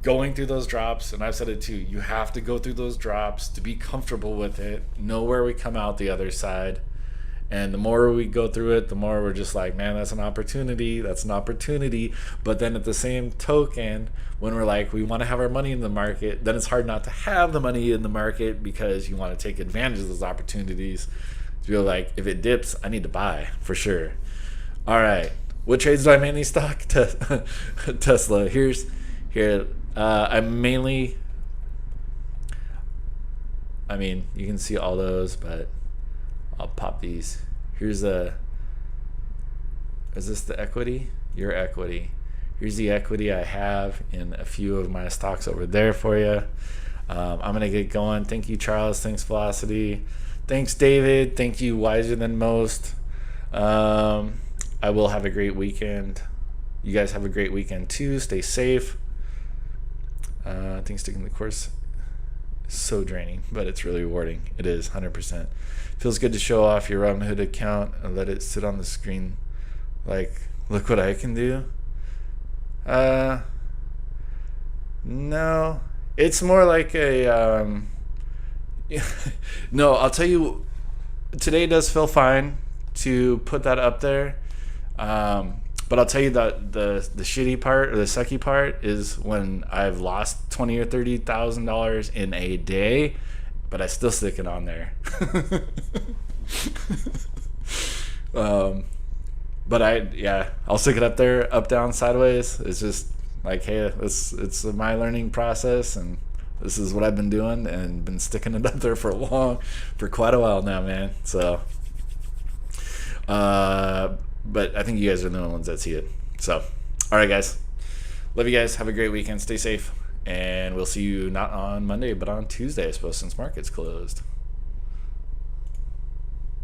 going through those drops, and I've said it too, you have to go through those drops to be comfortable with it, know where we come out the other side. And the more we go through it, the more we're just like, man, that's an opportunity. But then at the same token, when we're like, we want to have our money in the market, then it's hard not to have the money in the market because you want to take advantage of those opportunities. To be like, if it dips, I need to buy for sure. All right. What trades do I mainly stock? Tesla. Here. You can see all those, but I'll pop these. Is this the equity? Your equity. Here's the equity I have in a few of my stocks over there for you. I'm going to get going. Thank you, Charles. Thanks, Velocity. Thanks, David. Thank you, Wiser Than Most. I will have a great weekend. You guys have a great weekend too. Stay safe. I think sticking the course is so draining, but it's really rewarding. It is 100%. Feels good to show off your Robinhood account and let it sit on the screen. Like, look what I can do. No, it's more like a no, I'll tell you, today does feel fine to put that up there. But I'll tell you that the shitty part, or the sucky part, is when I've lost $20,000 or $30,000 in a day, but I still stick it on there. But I'll stick it up there, up, down, sideways. It's just like, hey, it's my learning process, and this is what I've been doing, and been sticking it up there for quite a while now, man. So, but I think you guys are the only ones that see it. So, all right, guys. Love you guys. Have a great weekend. Stay safe. And we'll see you not on Monday, but on Tuesday, I suppose, since market's closed.